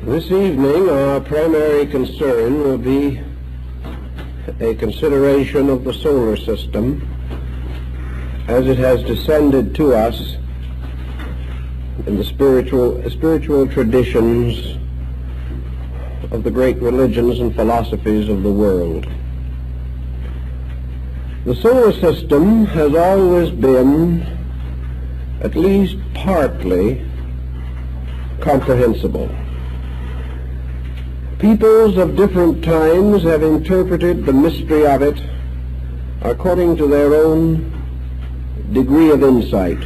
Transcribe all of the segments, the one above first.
This evening our primary concern will be a consideration of the solar system as it has descended to us in the spiritual traditions of the great religions and philosophies of the world. The solar system has always been at least partly comprehensible. Peoples of different times have interpreted the mystery of it according to their own degree of insight.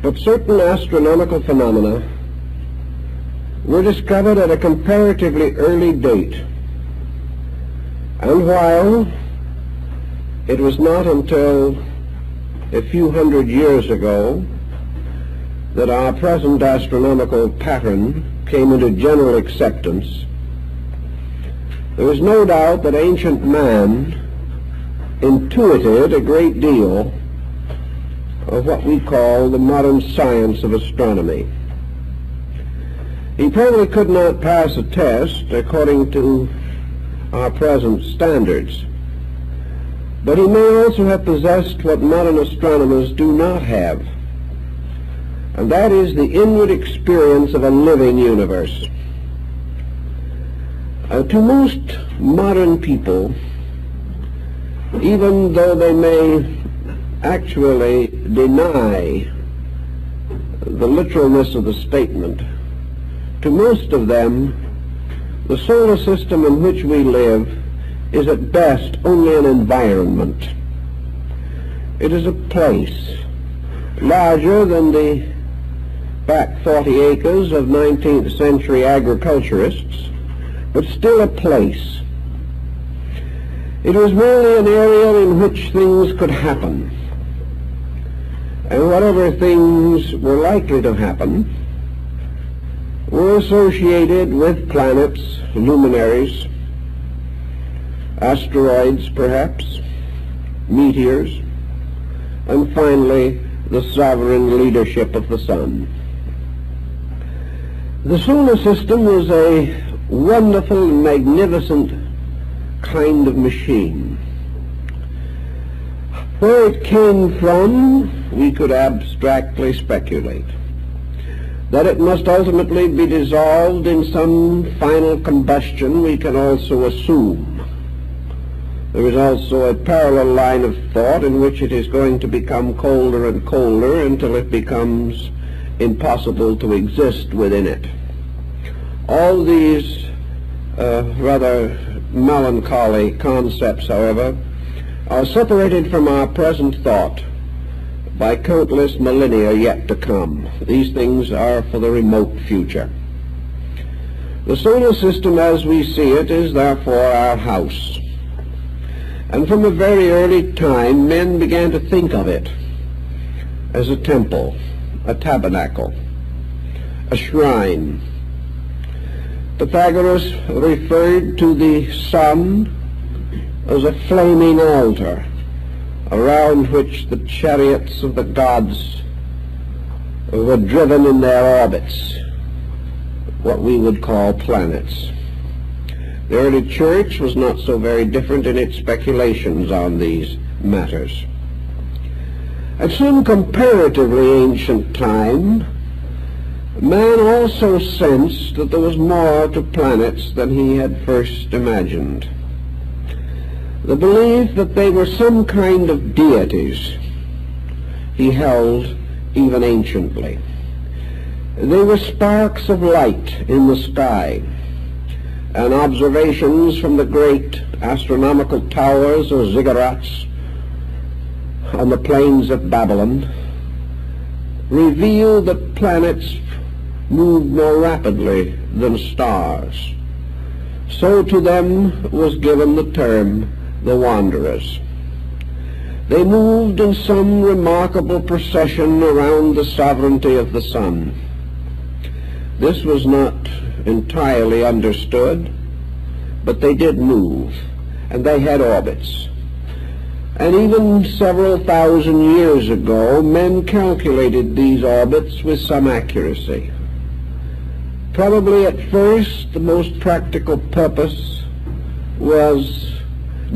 But certain astronomical phenomena were discovered at a comparatively early date. And while it was not until a few hundred years ago that our present astronomical pattern came into general acceptance, there is no doubt that ancient man intuited a great deal of what we call the modern science of astronomy. He probably could not pass a test according to our present standards, but he may also have possessed what modern astronomers do not have, and that is the inward experience of a living universe. To most modern people, even though they may actually deny the literalness of the statement, to most of them, the solar system in which we live is at best only an environment. It is a place larger than the back 40 acres of 19th century agriculturists, but still a place. It was merely an area in which things could happen, and whatever things were likely to happen were associated with planets, luminaries, asteroids perhaps, meteors, and finally the sovereign leadership of the sun. The solar system was a wonderful and magnificent kind of machine. Where it came from, we could abstractly speculate. That it must ultimately be dissolved in some final combustion, we can also assume. There is also a parallel line of thought in which it is going to become colder and colder until it becomes impossible to exist within it. All these rather melancholy concepts, however, are separated from our present thought by countless millennia yet to come. These things are for the remote future. The solar system as we see it is therefore our house. And from a very early time, men began to think of it as a temple, a tabernacle, a shrine. Pythagoras referred to the sun as a flaming altar around which the chariots of the gods were driven in their orbits, what we would call planets. The early church was not so very different in its speculations on these matters. At some comparatively ancient time, man also sensed that there was more to planets than he had first imagined. The belief that they were some kind of deities he held even anciently. They were sparks of light in the sky, and observations from the great astronomical towers or ziggurats on the plains of Babylon reveal that planets moved more rapidly than stars. So to them was given the term the wanderers. They moved in some remarkable procession around the sovereignty of the sun. This was not entirely understood, but they did move, and they had orbits. And even several thousand years ago, men calculated these orbits with some accuracy. Probably at first the most practical purpose was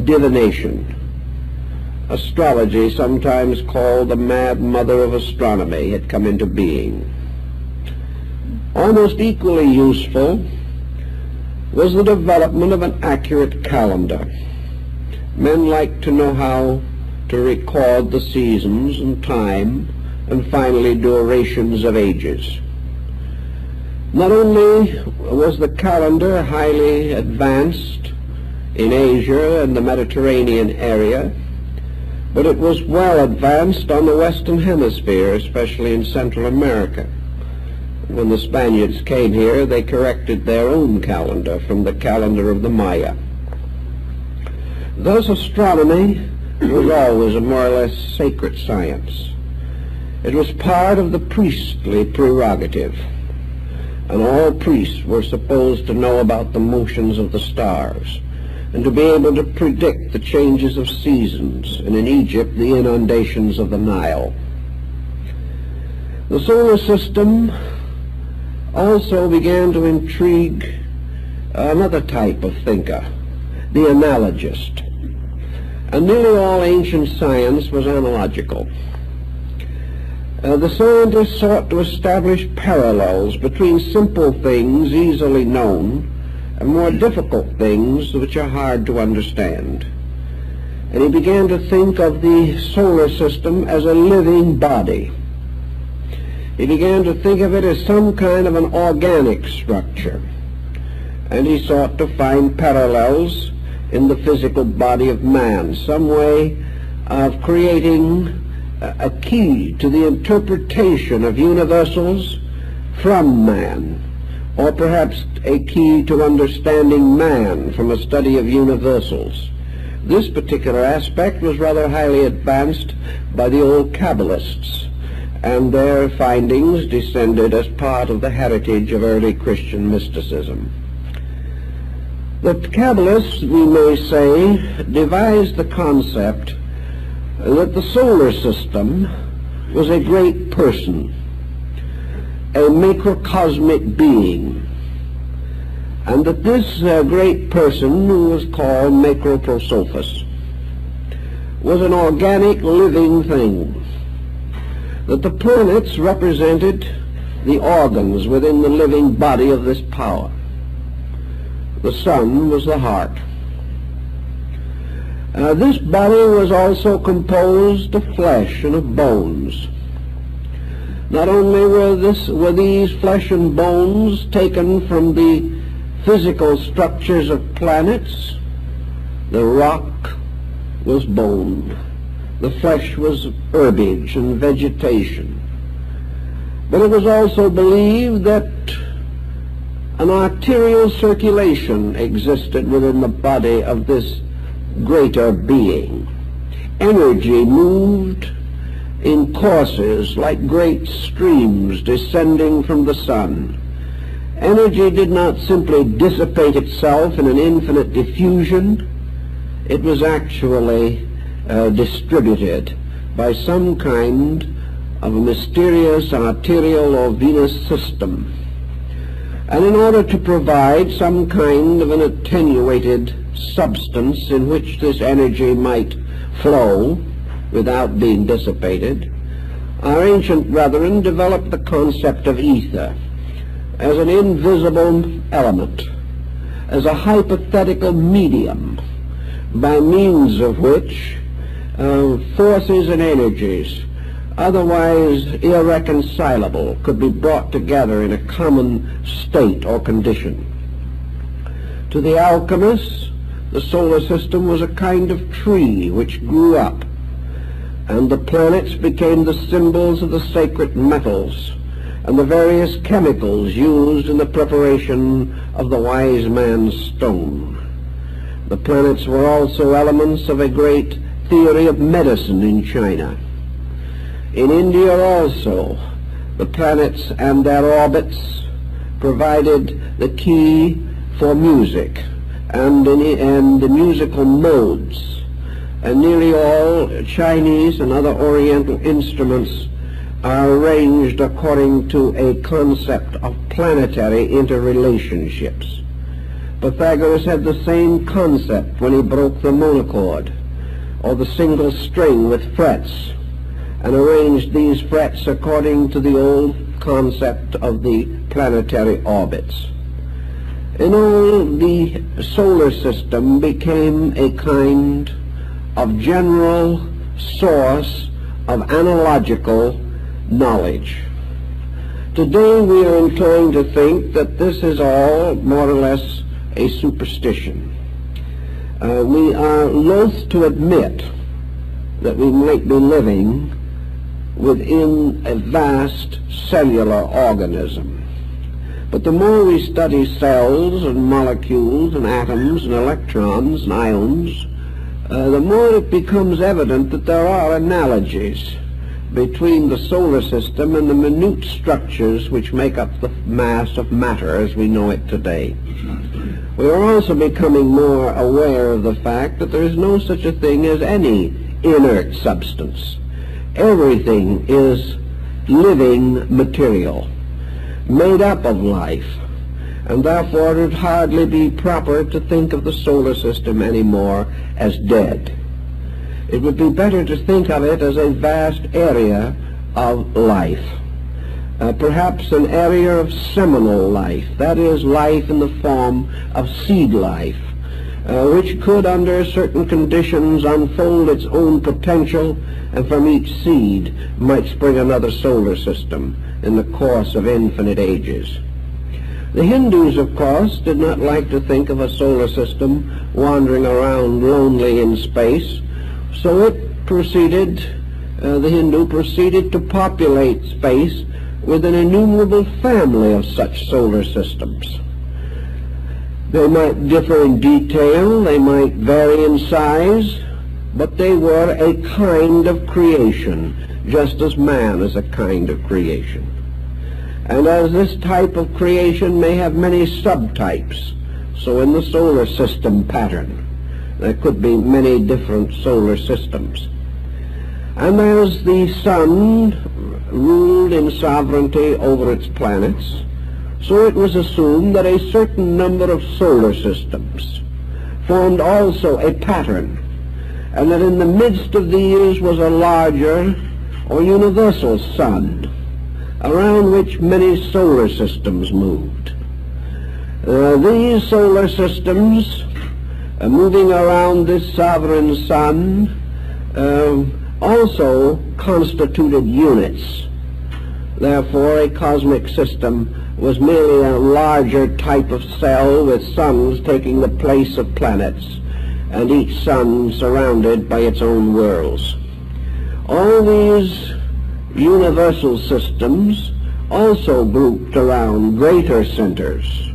divination. Astrology, sometimes called the mad mother of astronomy, had come into being. Almost equally useful was the development of an accurate calendar. Men liked to know how to record the seasons and time, and finally durations of ages. Not only was the calendar highly advanced in Asia and the Mediterranean area, but it was well advanced on the Western Hemisphere, especially in Central America. When the Spaniards came here, they corrected their own calendar from the calendar of the Maya. Thus, astronomy was always a more or less sacred science. It was part of the priestly prerogative, and all priests were supposed to know about the motions of the stars and to be able to predict the changes of seasons, and in Egypt the inundations of the Nile. The solar system also began to intrigue another type of thinker, the analogist. And nearly all ancient science was analogical. The scientists sought to establish parallels between simple things easily known and more difficult things which are hard to understand. And he began to think of the solar system as a living body. He began to think of it as some kind of an organic structure, and he sought to find parallels in the physical body of man, some way of creating a key to the interpretation of universals from man, or perhaps a key to understanding man from a study of universals. This particular aspect was rather highly advanced by the old Kabbalists, and their findings descended as part of the heritage of early Christian mysticism. The Kabbalists, we may say, devised the concept that the solar system was a great person, a macrocosmic being, and that this great person, who was called Macroprosophus, was an organic living thing, that the planets represented the organs within the living body of this power. The sun was the heart. This body was also composed of flesh and of bones. Not only were these flesh and bones taken from the physical structures of planets, the rock was bone, the flesh was herbage and vegetation, but it was also believed that an arterial circulation existed within the body of this greater being. Energy moved in courses like great streams descending from the sun. Energy did not simply dissipate itself in an infinite diffusion. It was actually distributed by some kind of a mysterious arterial or venous system. And in order to provide some kind of an attenuated substance in which this energy might flow without being dissipated, our ancient brethren developed the concept of ether as an invisible element, as a hypothetical medium by means of which forces and energies otherwise irreconcilable could be brought together in a common state or condition. To the alchemists, the solar system was a kind of tree which grew up, and the planets became the symbols of the sacred metals and the various chemicals used in the preparation of the wise man's stone. The planets were also elements of a great theory of medicine in China. In India also, the planets and their orbits provided the key for music and the musical modes. And nearly all Chinese and other Oriental instruments are arranged according to a concept of planetary interrelationships. Pythagoras had the same concept when he broke the monochord, or the single string with frets, and arranged these frets according to the old concept of the planetary orbits. In all, the solar system became a kind of general source of analogical knowledge. Today we are inclined to think that this is all more or less a superstition. We are loath to admit that we might be living within a vast cellular organism. But the more we study cells and molecules and atoms and electrons and ions, the more it becomes evident that there are analogies between the solar system and the minute structures which make up the mass of matter as we know it today. We are also becoming more aware of the fact that there is no such a thing as any inert substance. Everything is living material, made up of life, and therefore it would hardly be proper to think of the solar system anymore as dead. It would be better to think of it as a vast area of life, perhaps an area of seminal life, that is, life in the form of seed life, which could under certain conditions unfold its own potential, and from each seed might spring another solar system in the course of infinite ages. The Hindus, of course, did not like to think of a solar system wandering around lonely in space, so the Hindu proceeded to populate space with an innumerable family of such solar systems. They might differ in detail, they might vary in size, but they were a kind of creation, just as man is a kind of creation. And as this type of creation may have many subtypes, so in the solar system pattern, there could be many different solar systems. And as the sun ruled in sovereignty over its planets, so it was assumed that a certain number of solar systems formed also a pattern, and that in the midst of these was a larger or universal sun, around which many solar systems moved. These solar systems, moving around this sovereign sun, also constituted units. Therefore, a cosmic system was merely a larger type of cell with suns taking the place of planets, and each sun surrounded by its own worlds. All these universal systems also grouped around greater centers,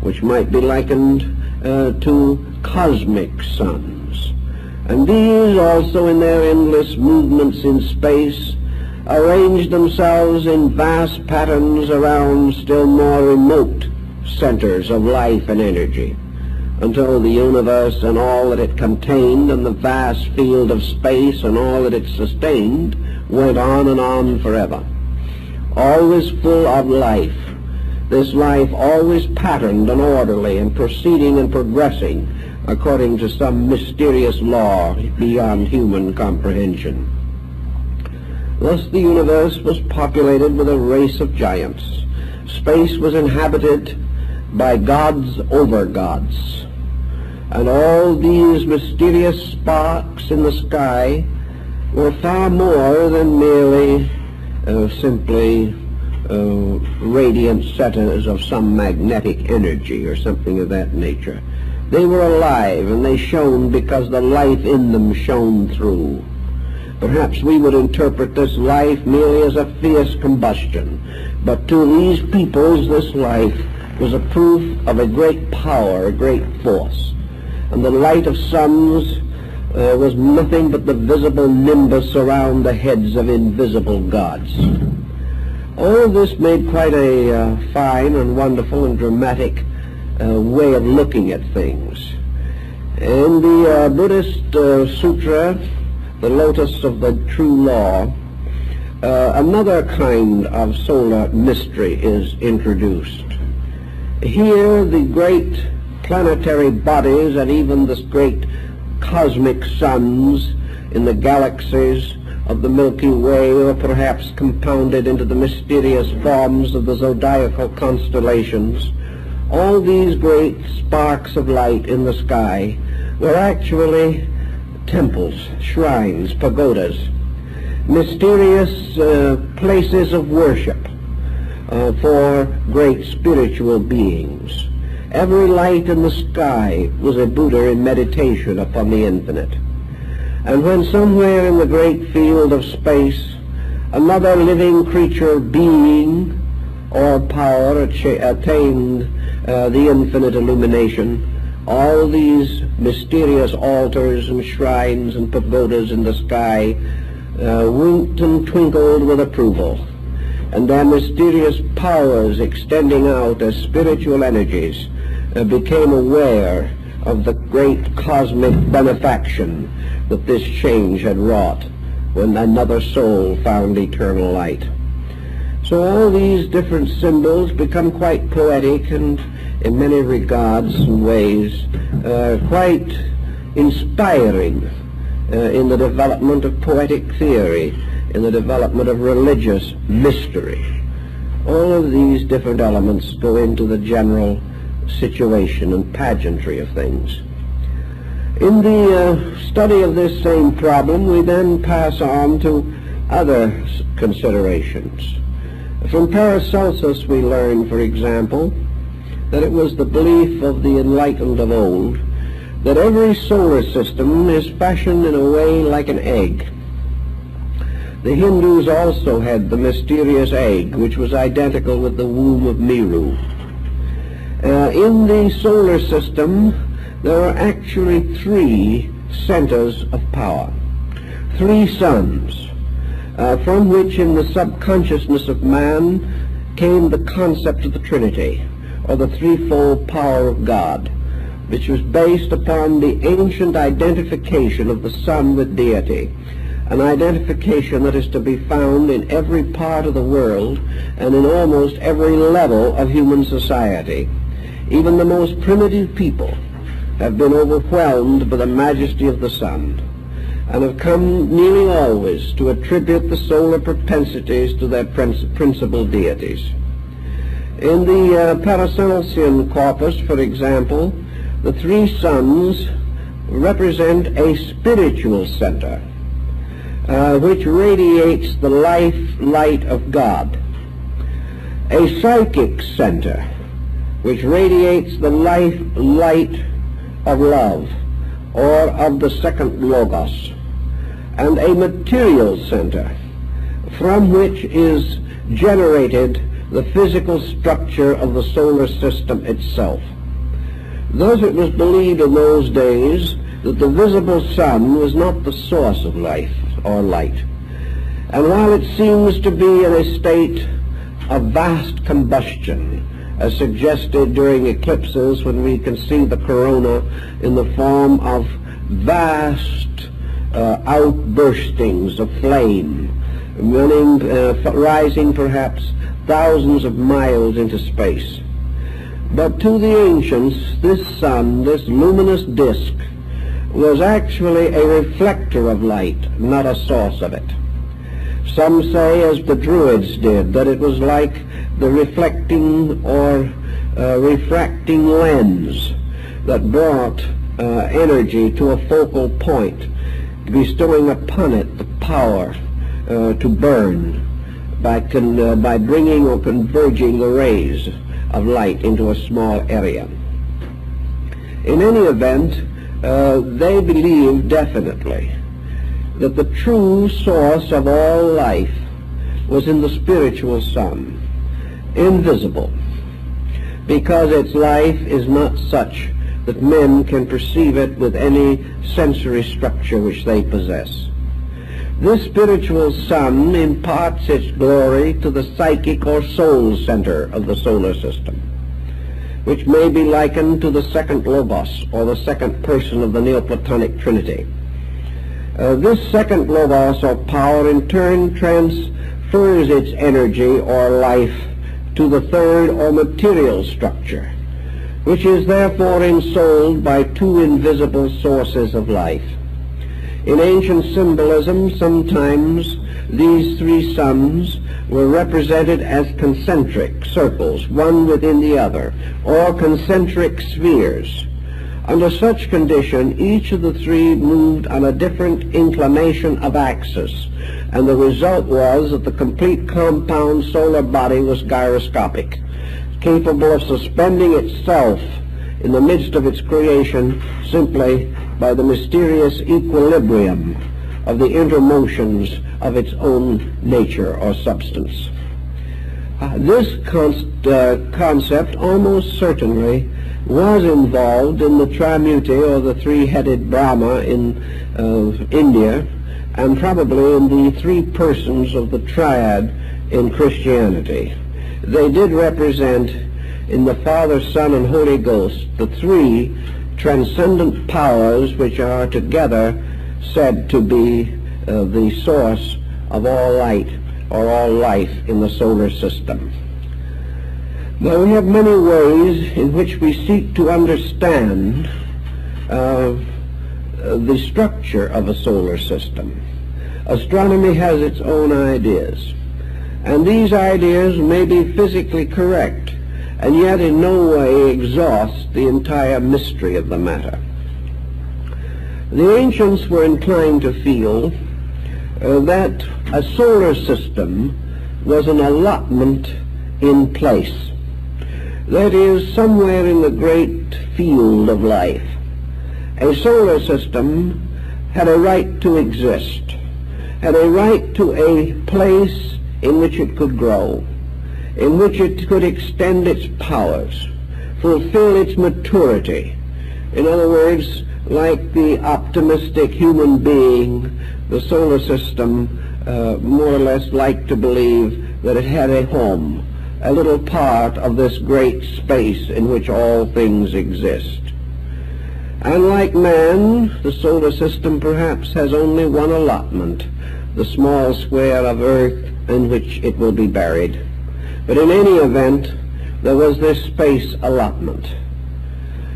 which might be likened to cosmic suns. And these also, in their endless movements in space, arranged themselves in vast patterns around still more remote centers of life and energy, until the universe and all that it contained and the vast field of space and all that it sustained went on and on forever, always full of life, this life always patterned and orderly and proceeding and progressing according to some mysterious law beyond human comprehension. Thus the universe was populated with a race of giants. Space was inhabited by gods over gods, and all these mysterious sparks in the sky were far more than merely simply radiant centers of some magnetic energy or something of that nature. They were alive, and they shone because the life in them shone through. Perhaps we would interpret this life merely as a fierce combustion, but to these peoples this life was a proof of a great power, a great force. And the light of suns was nothing but the visible nimbus around the heads of invisible gods. All this made quite a fine and wonderful and dramatic way of looking at things. In the Buddhist sutra, the Lotus of the True Law, another kind of solar mystery is introduced. Here the great planetary bodies and even the great cosmic suns in the galaxies of the Milky Way, or perhaps compounded into the mysterious forms of the zodiacal constellations, all these great sparks of light in the sky were actually temples, shrines, pagodas, mysterious places of worship for great spiritual beings. Every light in the sky was a Buddha in meditation upon the infinite. And when somewhere in the great field of space another living creature, being, or power attained the infinite illumination, all these mysterious altars and shrines and pagodas in the sky winked and twinkled with approval, and their mysterious powers extending out as spiritual energies became aware of the great cosmic benefaction that this change had wrought when another soul found eternal light. So all these different symbols become quite poetic and in many regards and ways quite inspiring in the development of poetic theory, in the development of religious mystery. All of these different elements go into the general situation and pageantry of things. In the study of this same problem, we then pass on to other considerations. From Paracelsus we learn, for example, that it was the belief of the enlightened of old that every solar system is fashioned in a way like an egg. The Hindus also had the mysterious egg, which was identical with the womb of Meru. In the solar system, there are actually three centers of power, three suns, from which in the subconsciousness of man came the concept of the Trinity, or the threefold power of God, which was based upon the ancient identification of the Son with deity, an identification that is to be found in every part of the world and in almost every level of human society. Even the most primitive people have been overwhelmed by the majesty of the sun, and have come nearly always to attribute the solar propensities to their principal deities. In the Paracelsian corpus, for example, the three suns represent a spiritual center, which radiates the light of God, a psychic center, which radiates the light of love, or of the second logos, and a material center from which is generated the physical structure of the solar system itself. Thus it was believed in those days that the visible sun was not the source of life or light, and while it seems to be in a state of vast combustion, as suggested during eclipses when we can see the corona in the form of vast outburstings of flame, rising perhaps thousands of miles into space. But to the ancients, this sun, this luminous disk, was actually a reflector of light, not a source of it. Some say, as the Druids did, that it was like the reflecting or refracting lens that brought energy to a focal point, bestowing upon it the power to burn by bringing or converging the rays of light into a small area. In any event, they believed definitely that the true source of all life was in the spiritual sun, invisible, because its life is not such that men can perceive it with any sensory structure which they possess. This spiritual sun imparts its glory to the psychic or soul center of the solar system, which may be likened to the second logos, or the second person of the Neoplatonic Trinity. This second logos or power in turn transfers its energy or life to the third or material structure, which is therefore ensouled by two invisible sources of life. In ancient symbolism, sometimes these three suns were represented as concentric circles, one within the other, or concentric spheres. Under such condition, each of the three moved on a different inclination of axis, and the result was that the complete compound solar body was gyroscopic, capable of suspending itself in the midst of its creation simply by the mysterious equilibrium of the intermotions of its own nature or substance. This concept almost certainly was involved in the Trimurti, or the three-headed Brahma in India, and probably in the three persons of the triad in Christianity. They did represent in the Father, Son, and Holy Ghost the three transcendent powers which are together said to be the source of all light or all life in the solar system. Now, we have many ways in which we seek to understand the structure of a solar system. Astronomy has its own ideas, and these ideas may be physically correct, and yet in no way exhaust the entire mystery of the matter. The ancients were inclined to feel that a solar system was an allotment in place. That is, somewhere in the great field of life, a solar system had a right to exist, had a right to a place in which it could grow, in which it could extend its powers, fulfill its maturity. In other words, like the optimistic human being, the solar system more or less liked to believe that it had a home, a little part of this great space in which all things exist. And like man, the solar system perhaps has only one allotment, the small square of earth in which it will be buried. But in any event, there was this space allotment.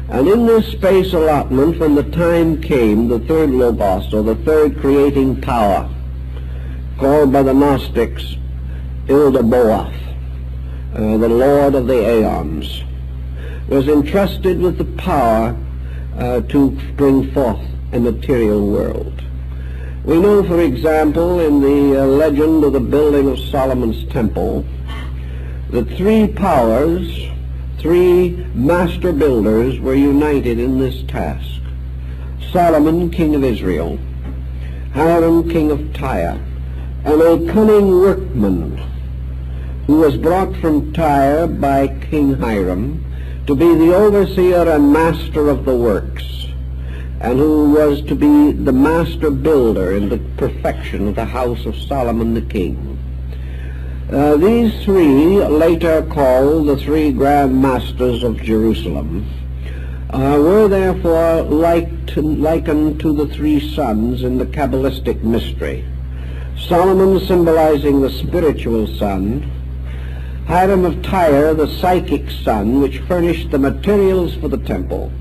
And in this space allotment, when the time came, the third Logos, or the third creating power, called by the Gnostics Ildaboath, the Lord of the Aeons, was entrusted with the power to bring forth a material world. We know, for example, in the legend of the building of Solomon's temple, that three powers, three master builders, were united in this task. Solomon, king of Israel, Hiram, king of Tyre, and a cunning workman who was brought from Tyre by King Hiram to be the overseer and master of the works, and who was to be the master builder in the perfection of the house of Solomon the king. These three, later called the three grand masters of Jerusalem, were therefore likened to the three suns in the Kabbalistic mystery. Solomon symbolizing the spiritual sun, Hiram of Tyre the psychic sun which furnished the materials for the temple,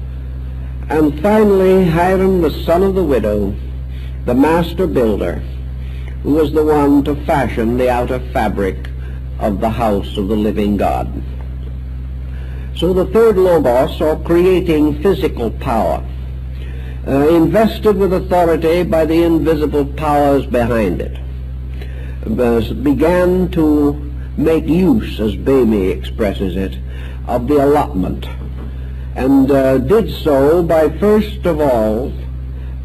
and finally Hiram the son of the widow, the master builder, who was the one to fashion the outer fabric of the house of the living God. So the third Logos, or creating physical power, invested with authority by the invisible powers behind it, began to make use, as Bamy expresses it, of the allotment, and did so by first of all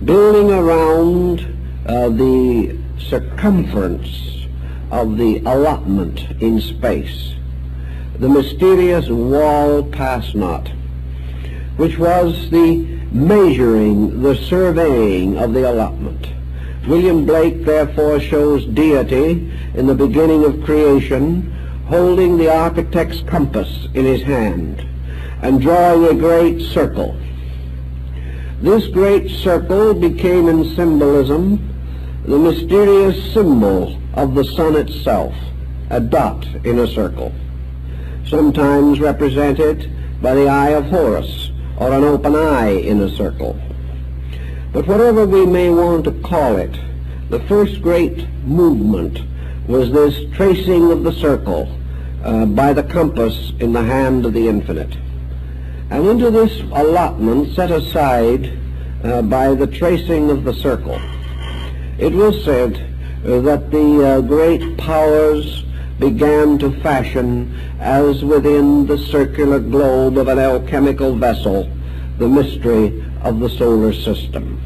building around the circumference of the allotment in space the mysterious wall pass not, which was the measuring, the surveying of the allotment. William Blake therefore shows deity in the beginning of creation, holding the architect's compass in his hand and drawing a great circle. This great circle became in symbolism the mysterious symbol of the sun itself, a dot in a circle, sometimes represented by the eye of Horus, or an open eye in a circle. But whatever we may want to call it, the first great movement was this tracing of the circle by the compass in the hand of the infinite. And into this allotment set aside by the tracing of the circle, it was said that the great powers began to fashion, as within the circular globe of an alchemical vessel, the mystery of the solar system.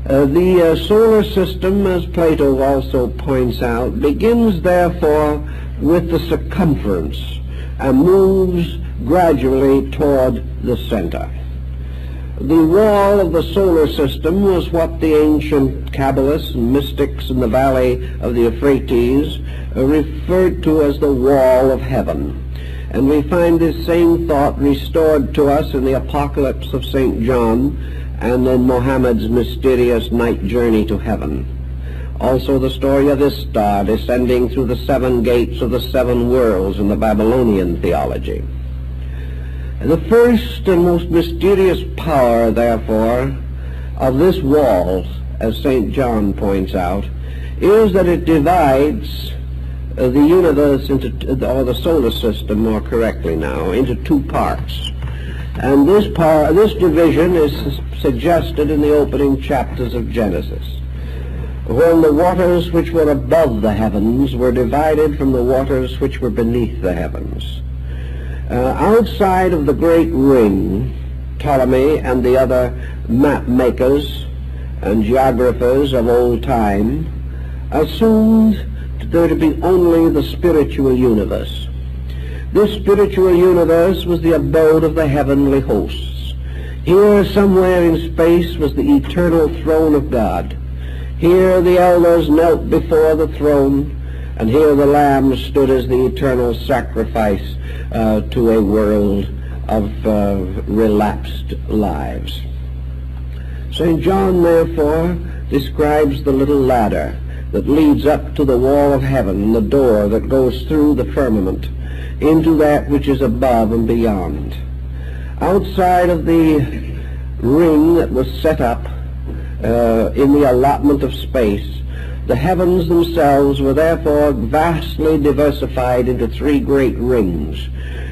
The solar system, as Plato also points out, begins therefore with the circumference and moves gradually toward the center. The wall of the solar system was what the ancient Kabbalists and mystics in the valley of the Euphrates referred to as the wall of heaven. And we find this same thought restored to us in the Apocalypse of St. John and in Mohammed's mysterious night journey to heaven. Also the story of this star descending through the 7 gates of the 7 worlds in the Babylonian theology. The first and most mysterious power, therefore, of this wall, as St. John points out, is that it divides the universe into, or the solar system more correctly now, into 2 parts. And this division is suggested in the opening chapters of Genesis, when the waters which were above the heavens were divided from the waters which were beneath the heavens. Outside of the great ring, Ptolemy and the other map makers and geographers of old time assumed there to be only the spiritual universe. This spiritual universe was the abode of the heavenly hosts. Here, somewhere in space, was the eternal throne of God. Here the elders knelt before the throne, and here the Lamb stood as the eternal sacrifice to a world of relapsed lives. St. John, therefore, describes the little ladder that leads up to the wall of heaven, the door that goes through the firmament into that which is above and beyond. Outside of the ring that was set up in the allotment of space, the heavens themselves were therefore vastly diversified into 3 great rings,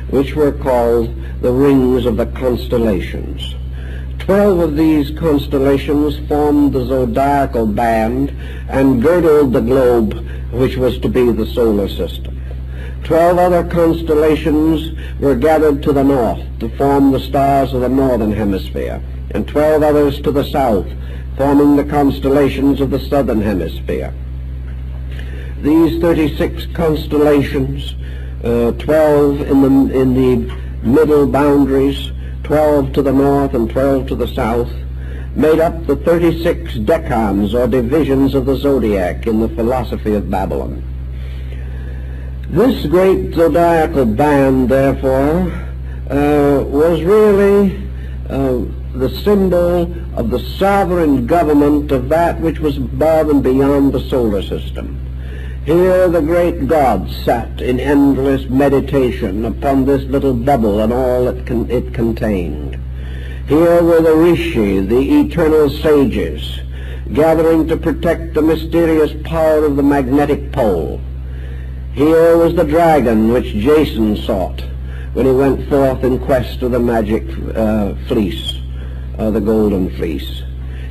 which were called the rings of the constellations. 12 of these constellations formed the zodiacal band and girdled the globe, which was to be the solar system. 12 other constellations were gathered to the north to form the stars of the northern hemisphere, and 12 others to the south, forming the constellations of the southern hemisphere. These 36 constellations, 12 in the middle boundaries, 12 to the north and 12 to the south, made up the 36 decans or divisions of the zodiac in the philosophy of Babylon. This great zodiacal band, therefore, was really the symbol of the sovereign government of that which was above and beyond the solar system. Here the great gods sat in endless meditation upon this little bubble and all it contained. Here were the Rishi, the eternal sages, gathering to protect the mysterious power of the magnetic pole. Here was the dragon which Jason sought when he went forth in quest of the magic fleece, the golden fleece.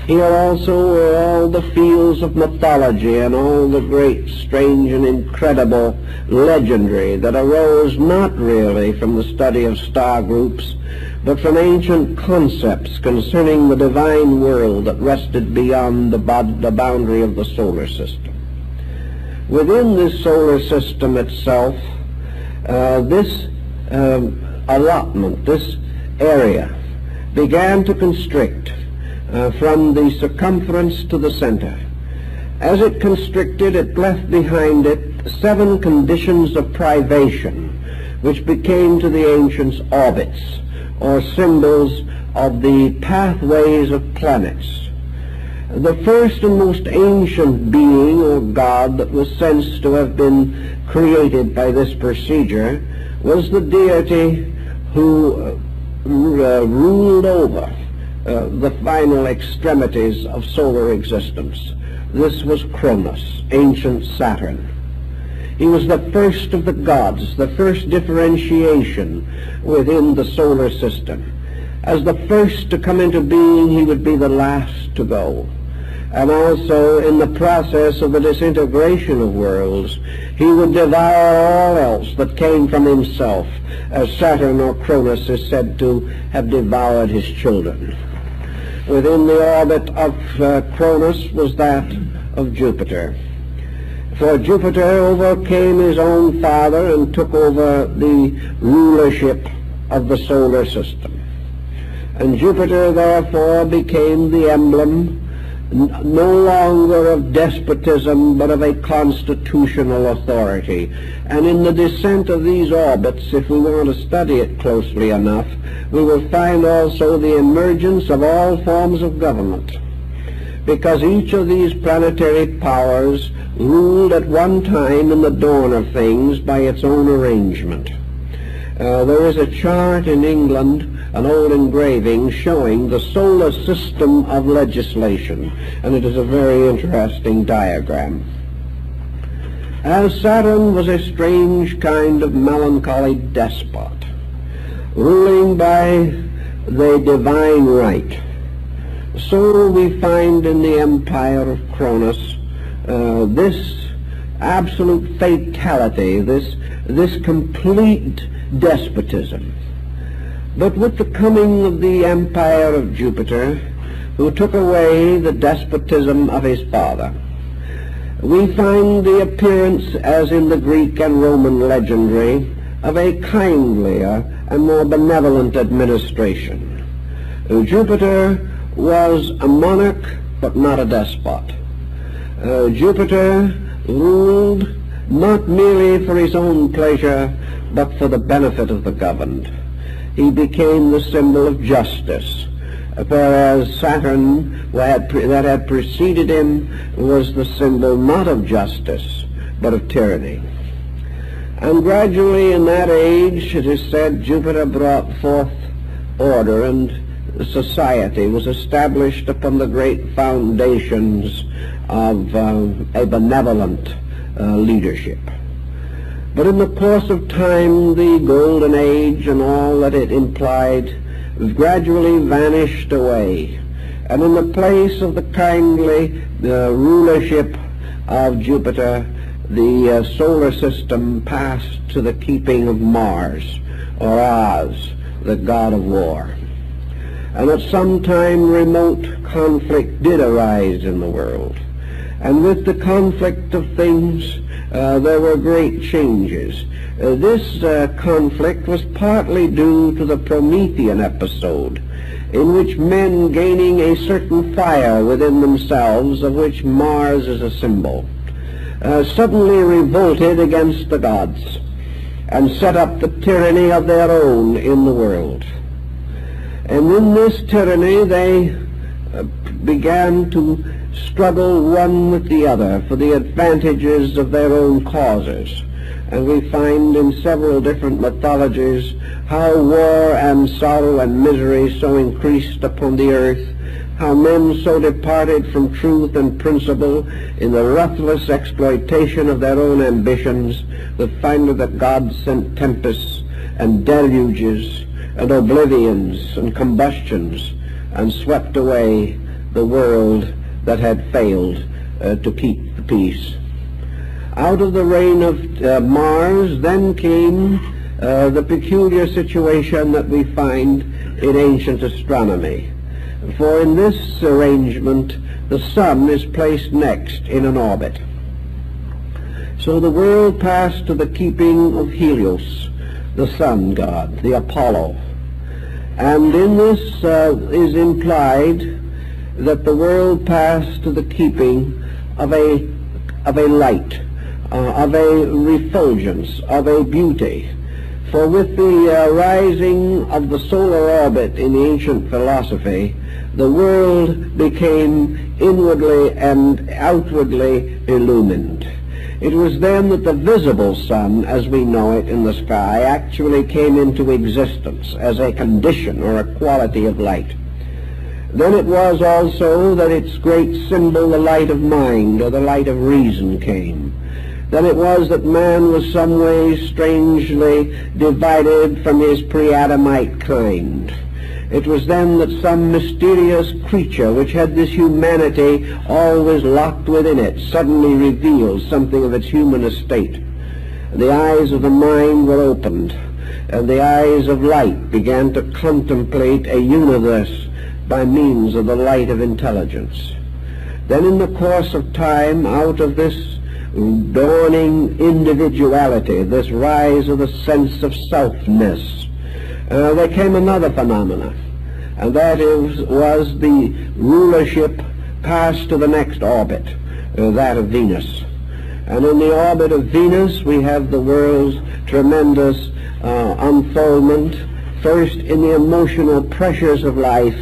Here also were all the fields of mythology and all the great, strange, and incredible legendary that arose not really from the study of star groups, but from ancient concepts concerning the divine world that rested beyond the boundary of the solar system. Within this solar system itself, this allotment, this area, began to constrict from the circumference to the center. As it constricted, it left behind it 7 conditions of privation, which became to the ancients orbits, or symbols of the pathways of planets. The first and most ancient being or god that was sensed to have been created by this procedure was the deity who ruled over the final extremities of solar existence. This was Cronus, ancient Saturn. He was the first of the gods, the first differentiation within the solar system. As the first to come into being, he would be the last to go. And also, in the process of the disintegration of worlds, he would devour all else that came from himself, as Saturn or Cronus is said to have devoured his children. Within the orbit of Cronus was that of Jupiter. For Jupiter overcame his own father and took over the rulership of the solar system. And Jupiter therefore became the emblem no longer of despotism but of a constitutional authority. And in the descent of these orbits, if we want to study it closely enough, we will find also the emergence of all forms of government, because each of these planetary powers ruled at one time in the dawn of things by its own arrangement. There is a chart in England, an old engraving, showing the solar system of legislation, and it is a very interesting diagram. As Saturn was a strange kind of melancholy despot, ruling by the divine right, so we find in the empire of Cronus this absolute fatality, this complete despotism. But with the coming of the empire of Jupiter, who took away the despotism of his father, we find the appearance, as in the Greek and Roman legendary, of a kindlier and more benevolent administration. Jupiter was a monarch, but not a despot. Jupiter ruled not merely for his own pleasure, but for the benefit of the governed. He became the symbol of justice, whereas Saturn, that had preceded him, was the symbol not of justice, but of tyranny. And gradually in that age, it is said, Jupiter brought forth order, and society was established upon the great foundations of a benevolent leadership. But in the course of time, the Golden Age and all that it implied gradually vanished away. And in the place of the kindly rulership of Jupiter, the solar system passed to the keeping of Mars, or Oz, the god of war. And at some time remote conflict did arise in the world. And with the conflict of things, there were great changes. This conflict was partly due to the Promethean episode, in which men, gaining a certain fire within themselves, of which Mars is a symbol, suddenly revolted against the gods and set up the tyranny of their own in the world. And in this tyranny they began to struggle one with the other for the advantages of their own causes. And we find in several different mythologies how war and sorrow and misery so increased upon the earth, how men so departed from truth and principle in the ruthless exploitation of their own ambitions, that finally that God sent tempests and deluges and oblivions and combustions and swept away the world that had failed to keep the peace. Out of the reign of Mars then came the peculiar situation that we find in ancient astronomy. For in this arrangement, the sun is placed next in an orbit. So the world passed to the keeping of Helios, the sun god, the Apollo. And in this is implied that the world passed to the keeping of a light, of a refulgence, of a beauty. For with the rising of the solar orbit in the ancient philosophy, the world became inwardly and outwardly illumined. It was then that the visible sun, as we know it in the sky, actually came into existence as a condition or a quality of light. Then it was also that its great symbol, the light of mind, or the light of reason, came. Then it was that man was some way strangely divided from his pre-Adamite kind. It was then that some mysterious creature which had this humanity always locked within it suddenly revealed something of its human estate. The eyes of the mind were opened, and the eyes of light began to contemplate a universe by means of the light of intelligence. Then in the course of time, out of this dawning individuality, this rise of the sense of selfness, there came another phenomena, and that was the rulership passed to the next orbit, that of Venus. And in the orbit of Venus we have the world's tremendous unfoldment, first in the emotional pressures of life,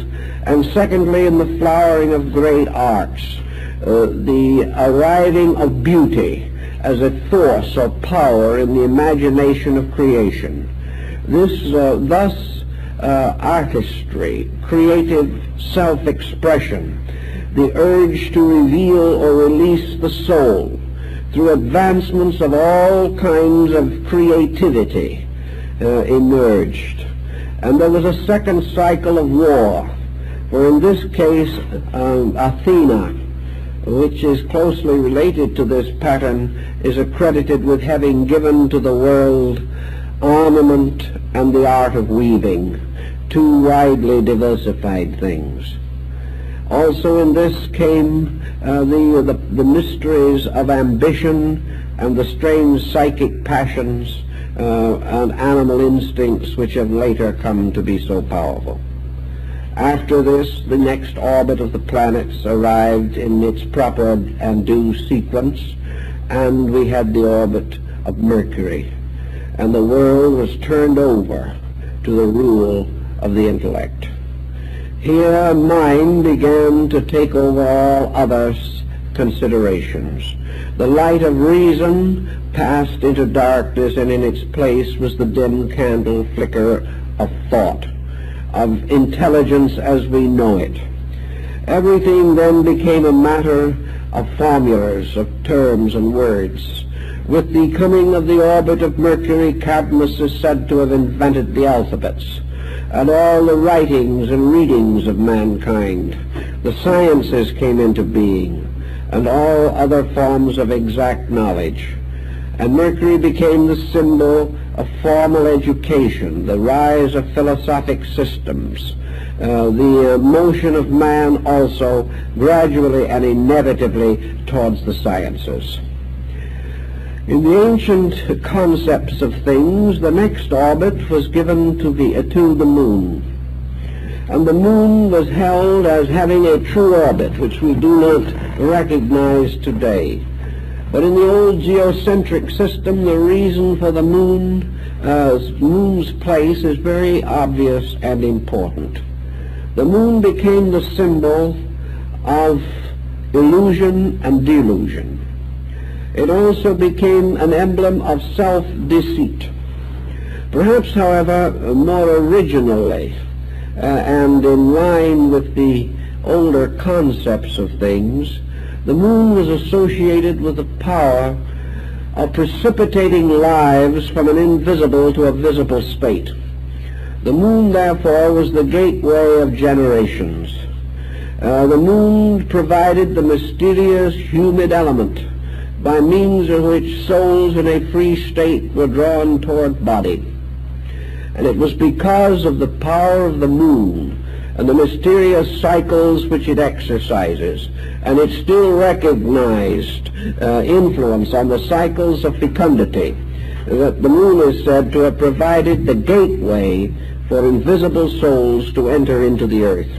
and secondly in the flowering of great arts, the arriving of beauty as a force or power in the imagination of creation. Thus artistry, creative self-expression, the urge to reveal or release the soul through advancements of all kinds of creativity emerged. And there was a second cycle of war, for in this case Athena, which is closely related to this pattern, is accredited with having given to the world armament and the art of weaving, two widely diversified things. Also in this came the mysteries of ambition and the strange psychic passions and animal instincts which have later come to be so powerful. After this, the next orbit of the planets arrived in its proper and due sequence, and we had the orbit of Mercury, and the world was turned over to the rule of the intellect. Here mind began to take over all other considerations. The light of reason passed into darkness, and in its place was the dim candle flicker of thought, of intelligence as we know it. Everything then became a matter of formulas, of terms and words. With the coming of the orbit of Mercury, Cadmus is said to have invented the alphabets, and all the writings and readings of mankind. The sciences came into being, and all other forms of exact knowledge. And Mercury became the symbol of formal education, the rise of philosophic systems, the motion of man also gradually and inevitably towards the sciences. In the ancient concepts of things, the next orbit was given to the moon. And the moon was held as having a true orbit, which we do not recognize today. But in the old geocentric system, the reason for the moon's place is very obvious and important. The moon became the symbol of illusion and delusion. It also became an emblem of self-deceit. Perhaps, however, more originally and in line with the older concepts of things, the moon was associated with the power of precipitating lives from an invisible to a visible state. The moon, therefore, was the gateway of generations. The moon provided the mysterious humid element by means of which souls in a free state were drawn toward body. And it was because of the power of the moon and the mysterious cycles which it exercises, and its still recognized influence on the cycles of fecundity, that the moon is said to have provided the gateway for invisible souls to enter into the earth.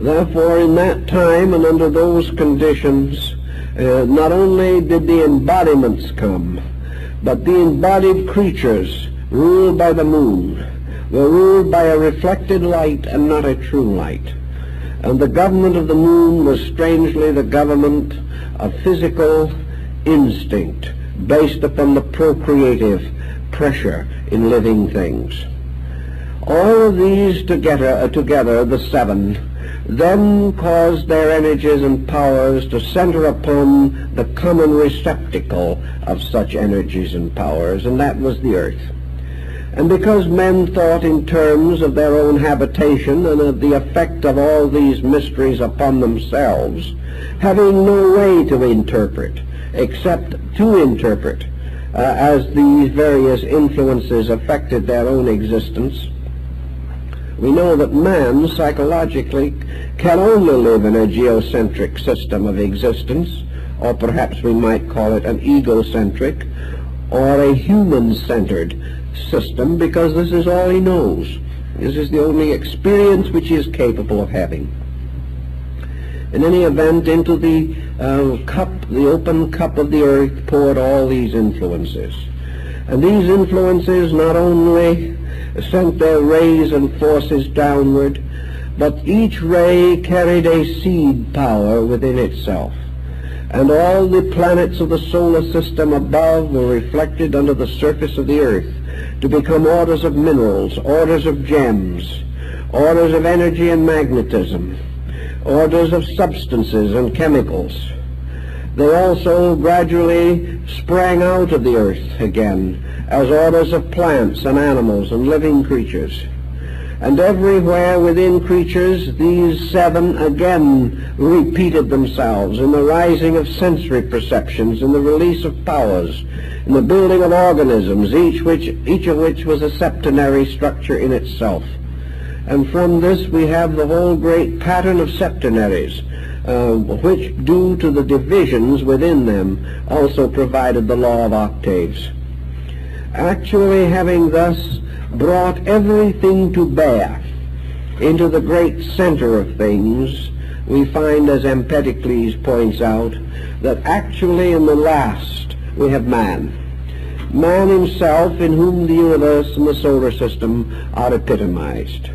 Therefore, in that time and under those conditions, not only did the embodiments come, but the embodied creatures ruled by the moon were ruled by a reflected light and not a true light. And the government of the moon was strangely the government of physical instinct based upon the procreative pressure in living things. All of these together, the seven, then caused their energies and powers to center upon the common receptacle of such energies and powers, and that was the earth. And because men thought in terms of their own habitation and of the effect of all these mysteries upon themselves, having no way to interpret, except to interpret, as these various influences affected their own existence, we know that man psychologically can only live in a geocentric system of existence, or perhaps we might call it an egocentric or a human-centered system, because this is all he knows. This is the only experience which he is capable of having. In any event, into the open cup of the earth poured all these influences. And these influences not only sent their rays and forces downward, but each ray carried a seed power within itself. And all the planets of the solar system above were reflected under the surface of the earth to become orders of minerals, orders of gems, orders of energy and magnetism, orders of substances and chemicals. They also gradually sprang out of the earth again as orders of plants and animals and living creatures. And everywhere within creatures, these seven again repeated themselves in the rising of sensory perceptions, in the release of powers, in the building of organisms, each of which was a septenary structure in itself. And from this we have the whole great pattern of septenaries, which, due to the divisions within them, also provided the law of octaves. Actually, having thus brought everything to bear into the great center of things, we find, as Empedocles points out, that actually in the last we have man. Man himself, in whom the universe and the solar system are epitomized.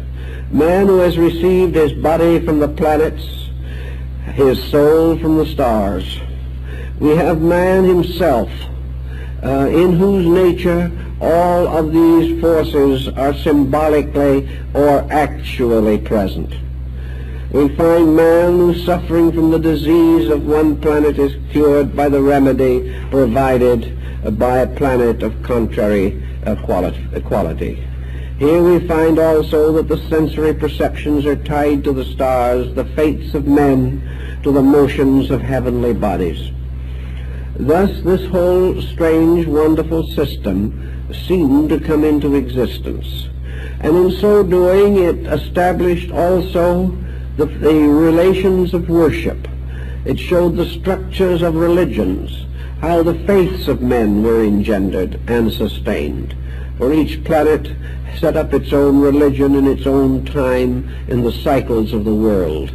Man who has received his body from the planets, his soul from the stars. We have man himself, in whose nature all of these forces are symbolically or actually present. We find man who's suffering from the disease of one planet is cured by the remedy provided by a planet of contrary quality. Here we find also that the sensory perceptions are tied to the stars, the fates of men to the motions of heavenly bodies. Thus this whole strange, wonderful system seemed to come into existence. And in so doing, it established also the relations of worship. It showed the structures of religions, how the faiths of men were engendered and sustained. For each planet set up its own religion in its own time in the cycles of the world.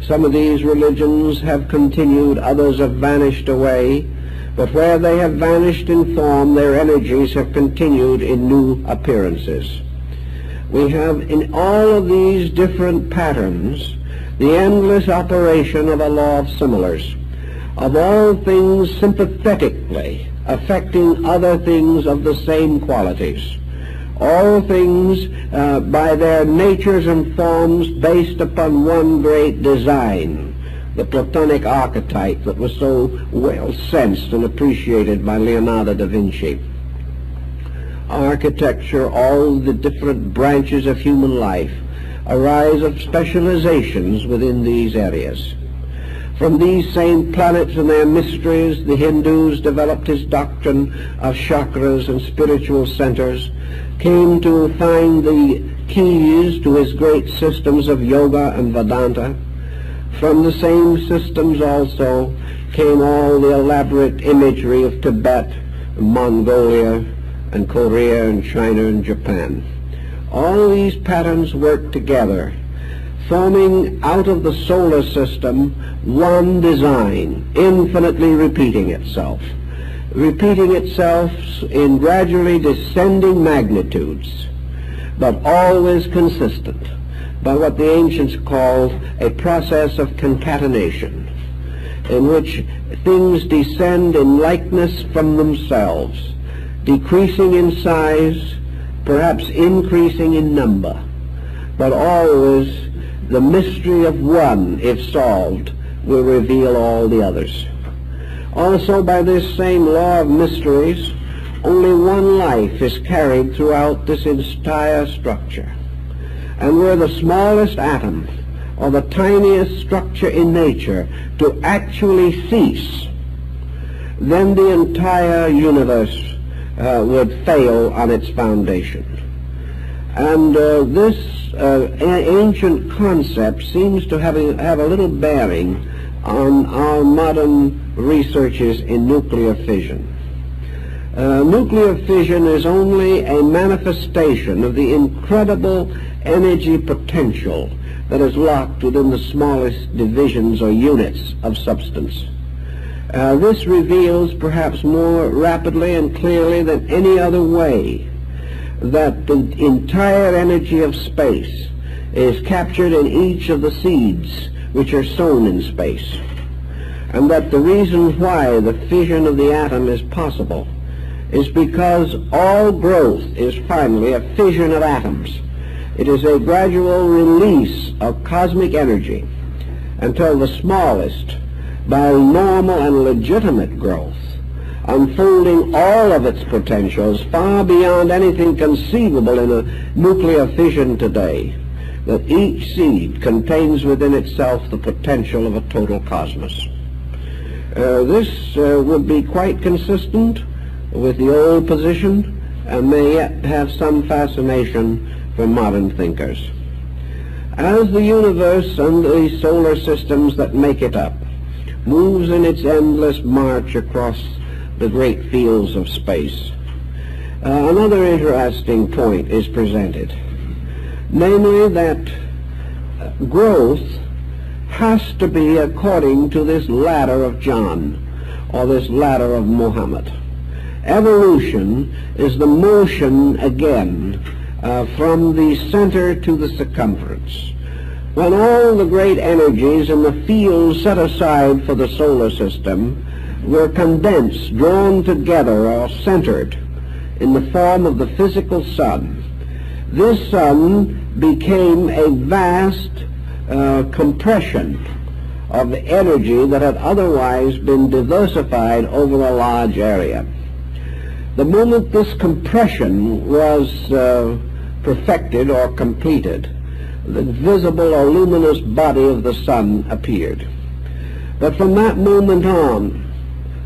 Some of these religions have continued, others have vanished away, but where they have vanished in form, their energies have continued in new appearances. We have in all of these different patterns the endless operation of a law of similars, of all things sympathetically affecting other things of the same qualities. All things by their natures and forms based upon one great design, the Platonic archetype that was so well sensed and appreciated by Leonardo da Vinci. Architecture, all the different branches of human life, arise of specializations within these areas. From these same planets and their mysteries, the Hindus developed his doctrine of chakras and spiritual centers, came to find the keys to his great systems of yoga and Vedanta. From the same systems also came all the elaborate imagery of Tibet, Mongolia, and Korea, and China, and Japan. All these patterns work together, forming out of the solar system one design, infinitely repeating itself in gradually descending magnitudes, but always consistent. by what the ancients called a process of concatenation, in which things descend in likeness from themselves, decreasing in size, perhaps increasing in number, but always the mystery of one, if solved, will reveal all the others. Also, by this same law of mysteries, only one life is carried throughout this entire structure. And were the smallest atom or the tiniest structure in nature to actually cease, then the entire universe would fail on its foundation. And this ancient concept seems to have a little bearing on our modern researches in nuclear fission. Nuclear fission is only a manifestation of the incredible energy potential that is locked within the smallest divisions or units of substance. This reveals perhaps more rapidly and clearly than any other way that the entire energy of space is captured in each of the seeds which are sown in space, and that the reason why the fission of the atom is possible is because all growth is finally a fission of atoms. It is a gradual release of cosmic energy until the smallest, by normal and legitimate growth, unfolding all of its potentials far beyond anything conceivable in a nuclear fission today, that each seed contains within itself the potential of a total cosmos. This would be quite consistent with the old position and may yet have some fascination for modern thinkers. As the universe and the solar systems that make it up moves in its endless march across the great fields of space, another interesting point is presented, namely that growth has to be according to this ladder of John, or this ladder of Muhammad. Evolution is the motion again from the center to the circumference. When all the great energies in the field set aside for the solar system were condensed, drawn together, or centered in the form of the physical sun, this sun became a vast compression of the energy that had otherwise been diversified over a large area. The moment this compression was perfected or completed, the visible or luminous body of the sun appeared. But from that moment on,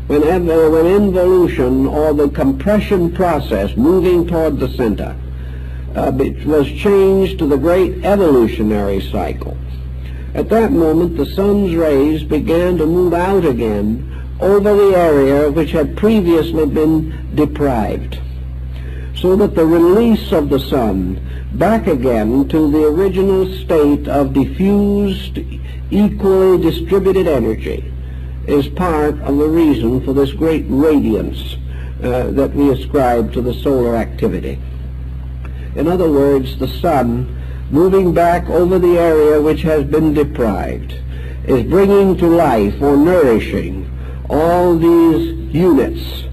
when involution or the compression process moving toward the center it was changed to the great evolutionary cycle, at that moment the sun's rays began to move out again over the area which had previously been deprived, so that the release of the sun back again to the original state of diffused, equally distributed energy is part of the reason for this great radiance that we ascribe to the solar activity. In other words, the sun, moving back over the area which has been deprived, is bringing to life or nourishing all these units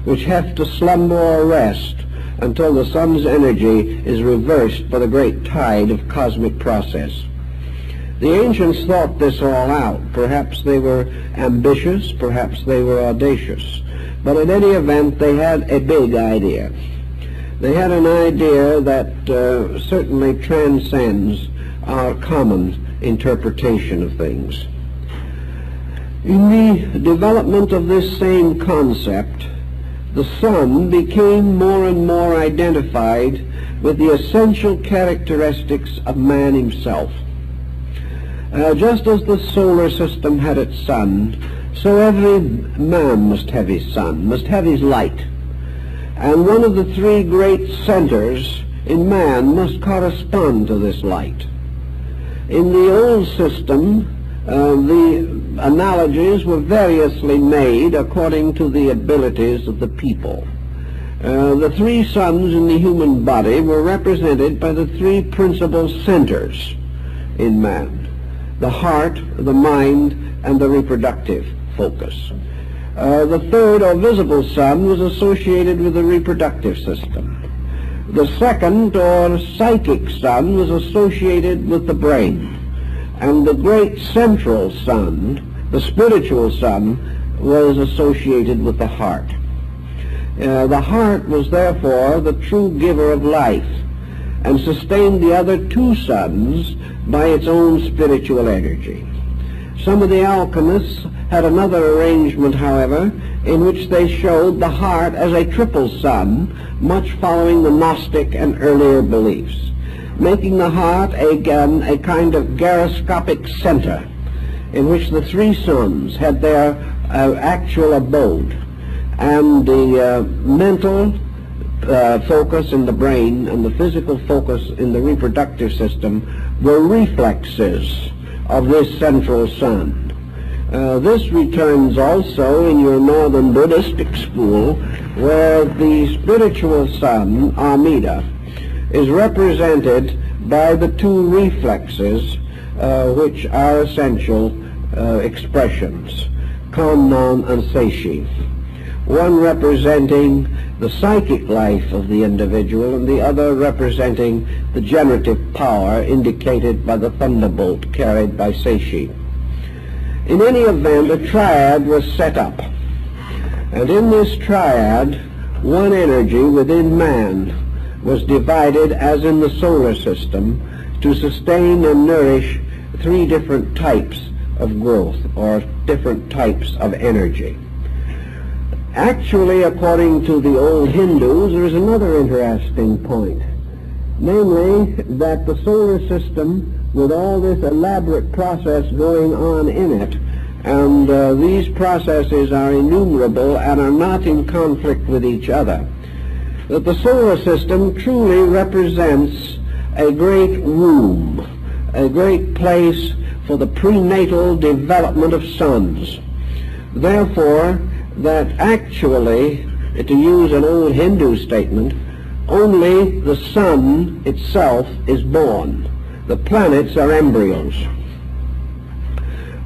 which have to slumber or rest until the sun's energy is reversed by the great tide of cosmic process. The ancients thought this all out. Perhaps they were ambitious, perhaps they were audacious, but in any event they had a big idea. They had an idea that certainly transcends our common interpretation of things. In the development of this same concept, the sun became more and more identified with the essential characteristics of man himself. Just as the solar system had its sun, so every man must have his sun, must have his light. And one of the three great centers in man must correspond to this light. In the old system, the analogies were variously made according to the abilities of the people. The three suns in the human body were represented by the three principal centers in man: the heart, the mind, and the reproductive focus. The third, or visible sun, was associated with the reproductive system. The second, or psychic sun, was associated with the brain. And the great central sun, the spiritual sun, was associated with the heart. The heart was therefore the true giver of life, and sustained the other two suns by its own spiritual energy. Some of the alchemists had another arrangement, however, in which they showed the heart as a triple sun, much following the Gnostic and earlier beliefs, making the heart again a kind of gyroscopic center in which the three suns had their actual abode, and the mental focus in the brain and the physical focus in the reproductive system were reflexes of this central sun. This returns also in your northern Buddhistic school, where the spiritual sun, Amida, is represented by the two reflexes which are essential expressions, Kannan and Seishi, one representing the psychic life of the individual and the other representing the generative power indicated by the thunderbolt carried by Seishi. In any event, a triad was set up, and in this triad, one energy within man was divided, as in the solar system, to sustain and nourish three different types of growth, or different types of energy. Actually, according to the old Hindus, there is another interesting point, namely that the solar system, with all this elaborate process going on in it, and these processes are innumerable and are not in conflict with each other, that the solar system truly represents a great room, a great place for the prenatal development of sons. Therefore, that actually, to use an old Hindu statement, only the sun itself is born. The planets are embryos.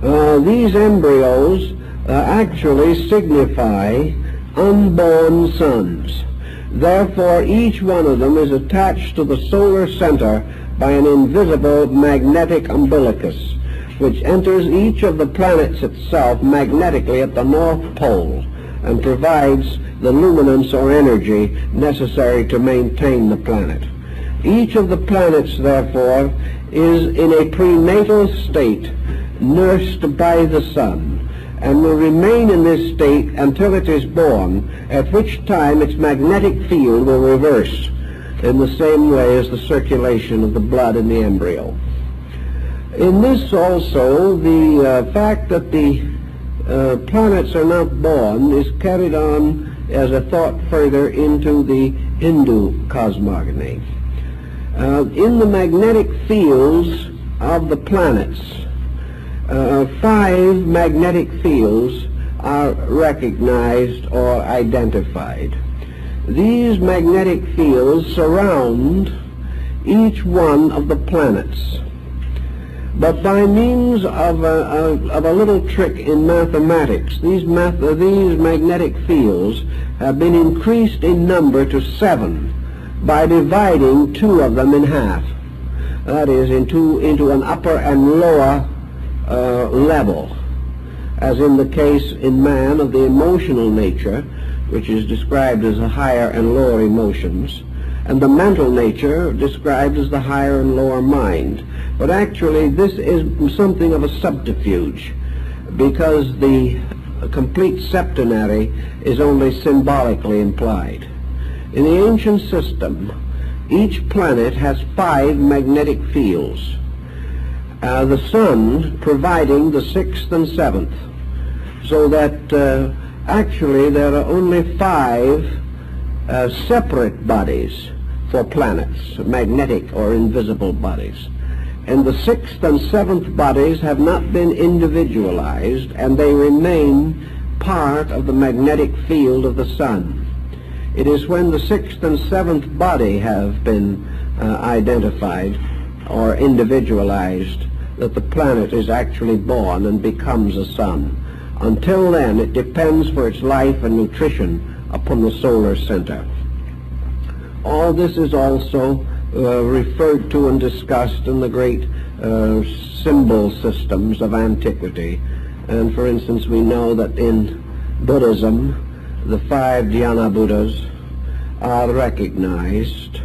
These embryos actually signify unborn sons. Therefore, each one of them is attached to the solar center by an invisible magnetic umbilicus, which enters each of the planets itself magnetically at the North Pole and provides the luminance or energy necessary to maintain the planet. Each of the planets, therefore, is in a prenatal state, nursed by the sun, and will remain in this state until it is born, at which time its magnetic field will reverse in the same way as the circulation of the blood in the embryo. In this also, the fact that the planets are not born is carried on as a thought further into the Hindu cosmogony. In the magnetic fields of the planets, 5 magnetic fields are recognized or identified. These magnetic fields surround each one of the planets. But by means of a little trick in mathematics, these magnetic fields have been increased in number to 7 by dividing 2 of them in half. That is, into an upper and lower level, as in the case in man of the emotional nature, which is described as the higher and lower emotions, and the mental nature described as the higher and lower mind. But actually this is something of a subterfuge, because the complete septenary is only symbolically implied. In the ancient system, each planet has 5 magnetic fields, the sun providing the 6th and 7th, so that actually there are only 5 separate bodies for planets, magnetic or invisible bodies. And the 6th and 7th bodies have not been individualized, and they remain part of the magnetic field of the sun. It is when the 6th and 7th body have been identified or individualized that the planet is actually born and becomes a sun. Until then, it depends for its life and nutrition upon the solar center. All this is also referred to and discussed in the great symbol systems of antiquity. And for instance, we know that in Buddhism, the 5 Dhyana Buddhas are recognized,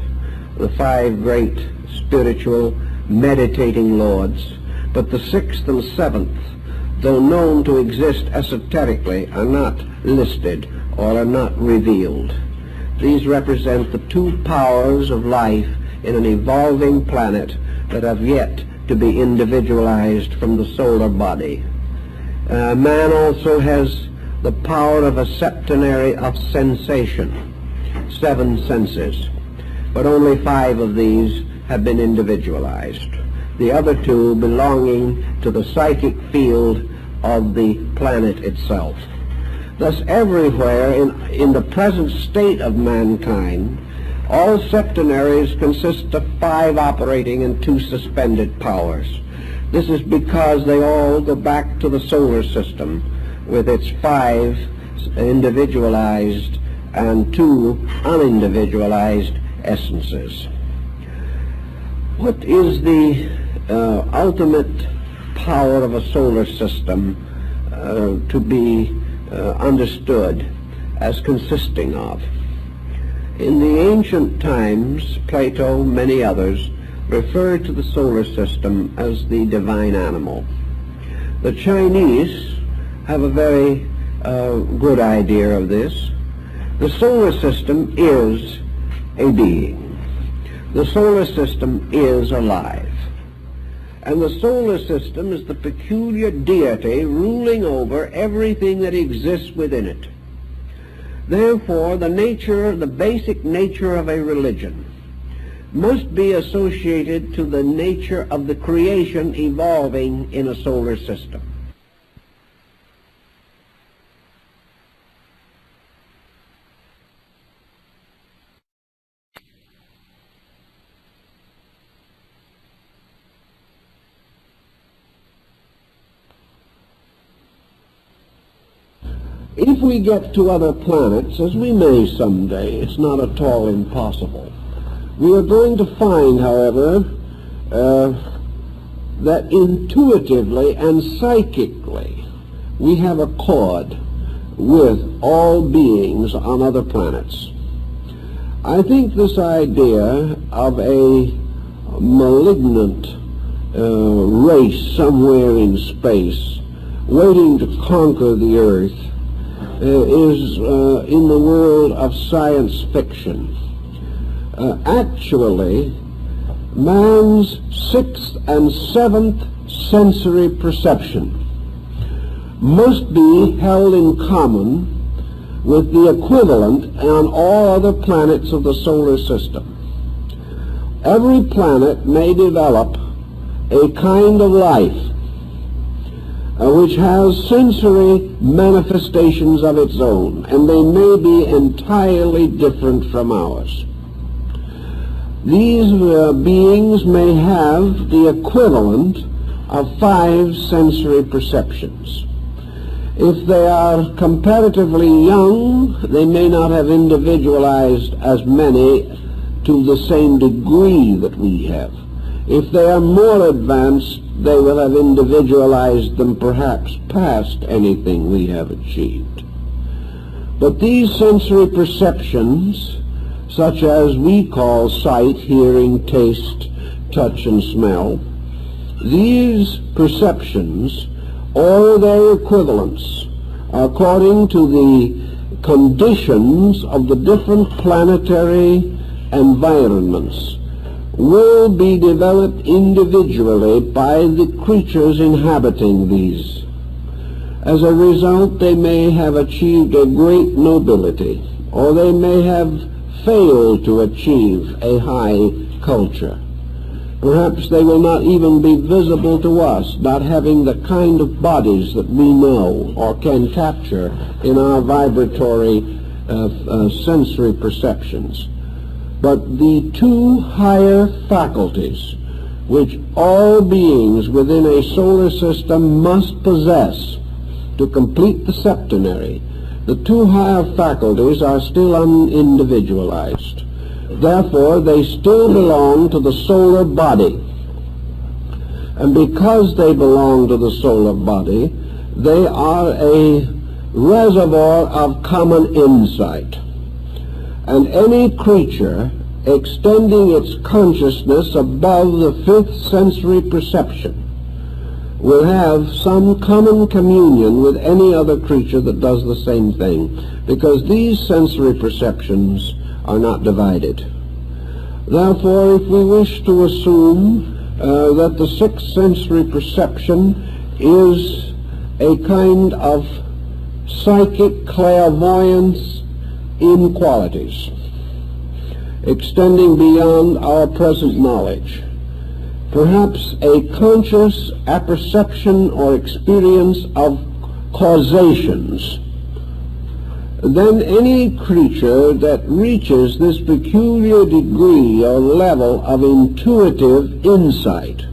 the 5 great spiritual meditating lords, but the 6th and 7th, though known to exist esoterically, are not listed or are not revealed. These represent the 2 powers of life in an evolving planet that have yet to be individualized from the solar body. Man also has the power of a septenary of sensation, 7 senses, but only 5 of these have been individualized, the other 2 belonging to the psychic field of the planet itself. Thus everywhere in the present state of mankind, all septenaries consist of 5 operating and 2 suspended powers. This is because they all go back to the solar system with its 5 individualized and 2 unindividualized essences. What is the ultimate power of a solar system to be understood as consisting of? In the ancient times, Plato, many others, referred to the solar system as the divine animal. The Chinese have a very good idea of this. The solar system is a being. The solar system is alive. And the solar system is the peculiar deity ruling over everything that exists within it. Therefore, the basic nature of a religion must be associated to the nature of the creation evolving in a solar system. If we get to other planets, as we may someday, it's not at all impossible, we are going to find, however, that intuitively and psychically we have accord with all beings on other planets. I think this idea of a malignant race somewhere in space waiting to conquer the Earth is in the world of science fiction. Actually, man's 6th and 7th sensory perception must be held in common with the equivalent on all other planets of the solar system. Every planet may develop a kind of life which has sensory manifestations of its own, and they may be entirely different from ours. These beings may have the equivalent of 5 sensory perceptions. If they are comparatively young, they may not have individualized as many to the same degree that we have. If they are more advanced, they will have individualized them perhaps past anything we have achieved. But these sensory perceptions, such as we call sight, hearing, taste, touch, and smell, these perceptions, or their equivalents, according to the conditions of the different planetary environments, will be developed individually by the creatures inhabiting these. As a result, they may have achieved a great nobility, or they may have failed to achieve a high culture. Perhaps they will not even be visible to us, not having the kind of bodies that we know or can capture in our vibratory sensory perceptions. But the 2 higher faculties which all beings within a solar system must possess to complete the septenary, the two higher faculties are still unindividualized. Therefore, they still belong to the solar body. And because they belong to the solar body, they are a reservoir of common insight. And any creature extending its consciousness above the fifth sensory perception will have some common communion with any other creature that does the same thing, because these sensory perceptions are not divided. Therefore, if we wish to assume that the sixth sensory perception is a kind of psychic clairvoyance in qualities, extending beyond our present knowledge, perhaps a conscious apperception or experience of causations, then any creature that reaches this peculiar degree or level of intuitive insight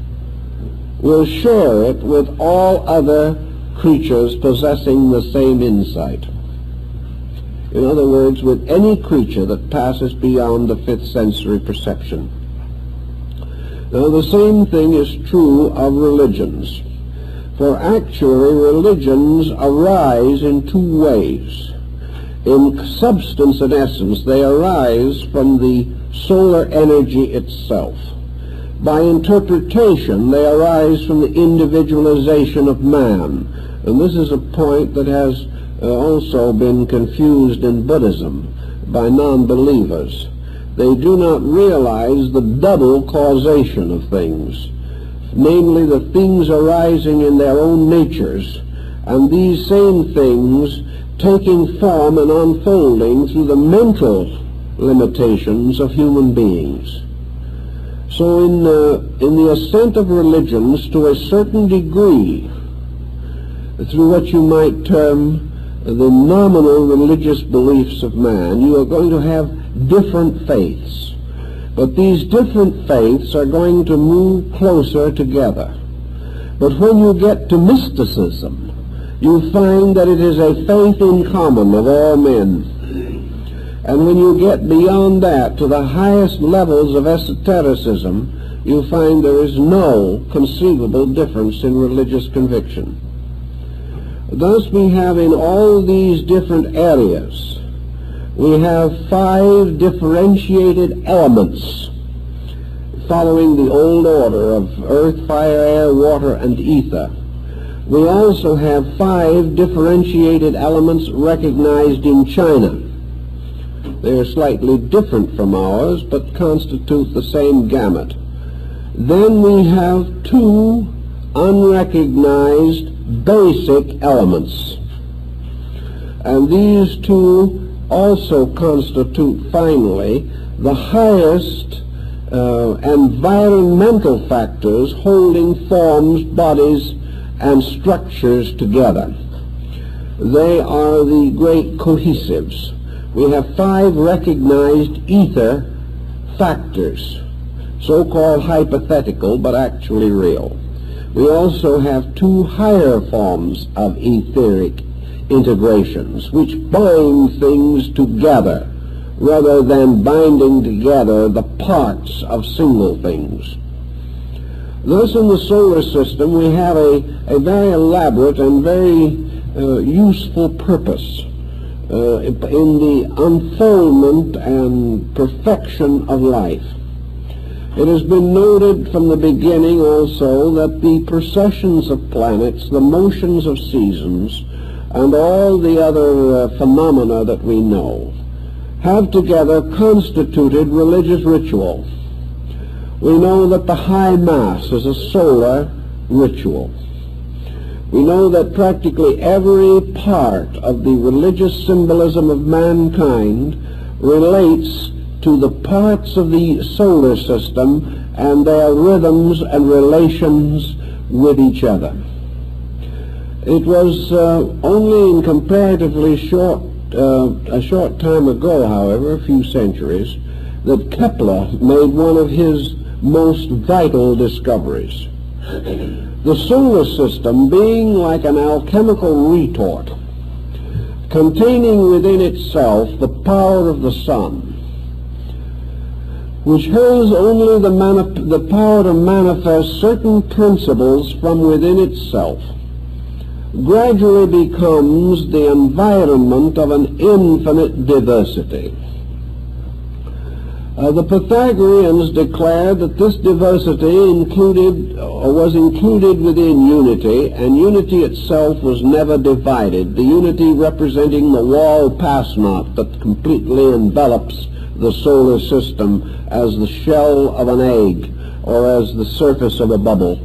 will share it with all other creatures possessing the same insight. In other words, with any creature that passes beyond the fifth sensory perception. Now, the same thing is true of religions, for actually religions arise in two ways. In substance and essence, they arise from the solar energy itself. By interpretation, they arise from the individualization of man. And this is a point that has also been confused in Buddhism by non-believers. They do not realize the double causation of things, namely the things arising in their own natures, and these same things taking form and unfolding through the mental limitations of human beings. So in the ascent of religions to a certain degree, through what you might term the nominal religious beliefs of man, you are going to have different faiths. But these different faiths are going to move closer together. But when you get to mysticism, you find that it is a faith in common of all men. And when you get beyond that to the highest levels of esotericism, you find there is no conceivable difference in religious conviction. Thus we have in all these different areas, we have 5 differentiated elements following the old order of earth, fire, air, water, and ether. We also have 5 differentiated elements recognized in China. They are slightly different from ours, but constitute the same gamut. Then we have 2 unrecognized basic elements. And these 2 also constitute, finally, the highest environmental factors holding forms, bodies, and structures together. They are the great cohesives. We have 5 recognized ether factors, so-called hypothetical, but actually real. We also have 2 higher forms of etheric integrations, which bind things together rather than binding together the parts of single things. Thus, in the solar system, we have a very elaborate and very useful purpose in the unfoldment and perfection of life. It has been noted from the beginning also that the precessions of planets, the motions of seasons, and all the other phenomena that we know have together constituted religious ritual. We know that the High Mass is a solar ritual. We know that practically every part of the religious symbolism of mankind relates to the parts of the solar system and their rhythms and relations with each other. It was only in comparatively a short time ago, however, a few centuries, that Kepler made one of his most vital discoveries. The solar system being like an alchemical retort, containing within itself the power of the sun, which has only the power to manifest certain principles from within itself, gradually becomes the environment of an infinite diversity. The Pythagoreans declared that this diversity was included within unity, and unity itself was never divided, the unity representing the wall pass-knot that completely envelops the solar system as the shell of an egg or as the surface of a bubble.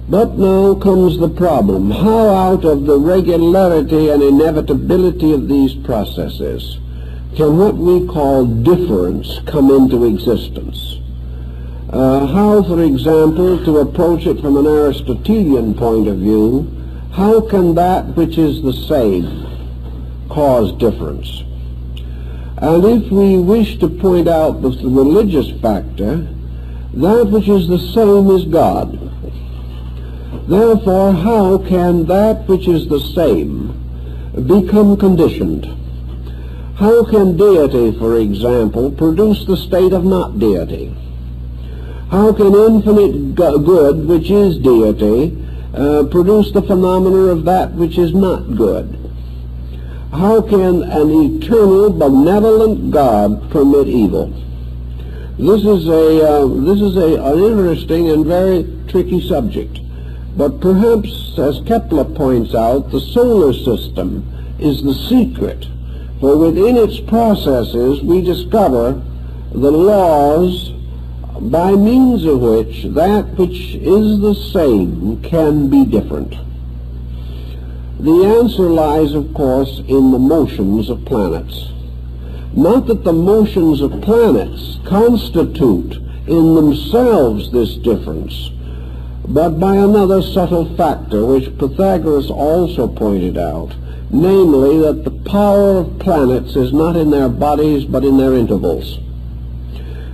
But now comes the problem. How out of the regularity and inevitability of these processes can what we call difference come into existence? How, for example, to approach it from an Aristotelian point of view, how can that which is the same cause difference? And if we wish to point out the religious factor, that which is the same is God. Therefore, how can that which is the same become conditioned? How can deity, for example, produce the state of not deity? How can infinite good, which is deity, produce the phenomena of that which is not good? How can an eternal, benevolent God permit evil? This is an interesting and very tricky subject. But perhaps, as Kepler points out, the solar system is the secret, for within its processes we discover the laws by means of which that which is the same can be different. The answer lies, of course, in the motions of planets. Not that the motions of planets constitute in themselves this difference, but by another subtle factor which Pythagoras also pointed out, namely that the power of planets is not in their bodies but in their intervals,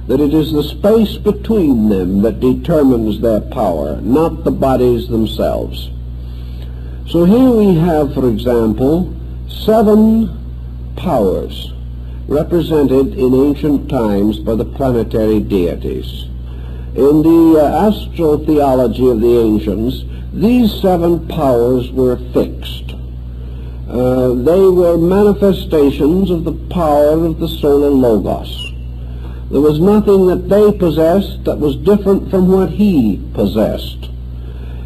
that it is the space between them that determines their power, not the bodies themselves. So here we have, for example, 7 powers represented in ancient times by the planetary deities. In the astral theology of the ancients, these 7 powers were fixed. They were manifestations of the power of the solar logos. There was nothing that they possessed that was different from what he possessed.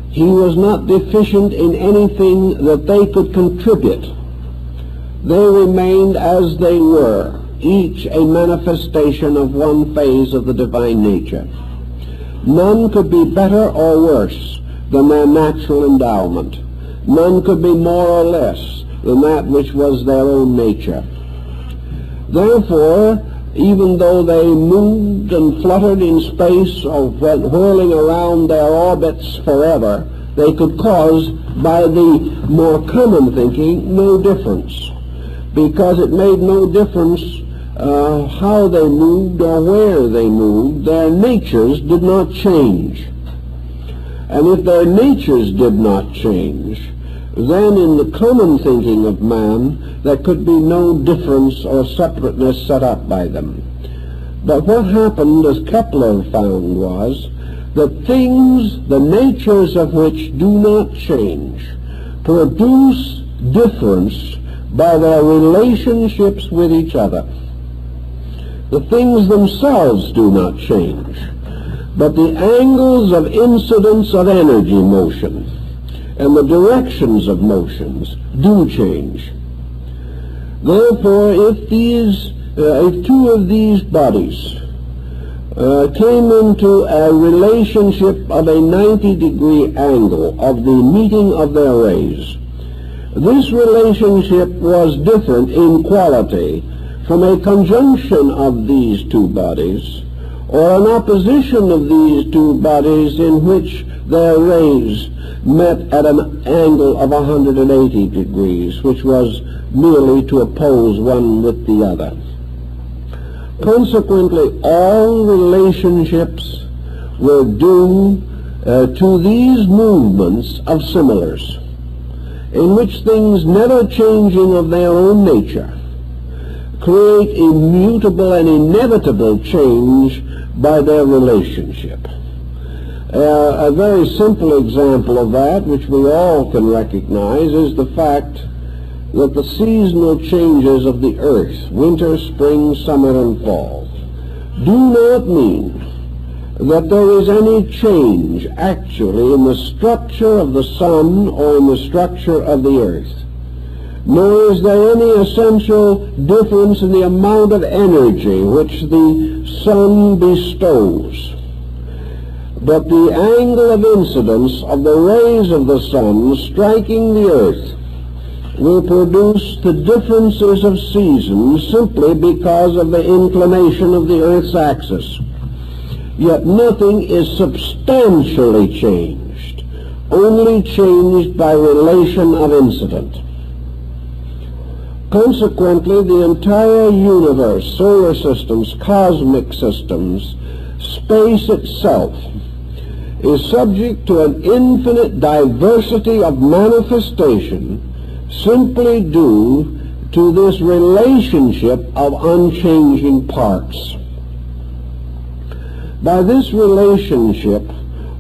He was not deficient in anything that they could contribute. They remained as they were, each a manifestation of one phase of the divine nature. None could be better or worse than their natural endowment. None could be more or less than that which was their own nature. Therefore, even though they moved and fluttered in space or went whirling around their orbits forever, they could cause, by the more common thinking, no difference, because it made no difference how they moved or where they moved. Their natures did not change. And if their natures did not change, then in the common thinking of man, there could be no difference or separateness set up by them. But what happened, as Kepler found, was that things, the natures of which do not change, produce difference by their relationships with each other. The things themselves do not change, but the angles of incidence of energy motion and the directions of motions do change. Therefore, if 2 of these bodies came into a relationship of a 90-degree angle of the meeting of their rays, this relationship was different in quality from a conjunction of these 2 bodies or an opposition of these 2 bodies in which their rays met at an angle of 180 degrees, which was merely to oppose one with the other. Consequently, all relationships were due to these movements of similars, in which things never changing of their own nature create immutable and inevitable change by their relationship. A very simple example of that, which we all can recognize, is the fact that the seasonal changes of the earth, winter, spring, summer, and fall, do not mean that there is any change actually in the structure of the sun or in the structure of the earth, nor is there any essential difference in the amount of energy which the sun bestows. But the angle of incidence of the rays of the sun striking the earth will produce the differences of seasons simply because of the inclination of the earth's axis. Yet nothing is substantially changed, only changed by relation of incident. Consequently, the entire universe, solar systems, cosmic systems, space itself, is subject to an infinite diversity of manifestation simply due to this relationship of unchanging parts. By this relationship,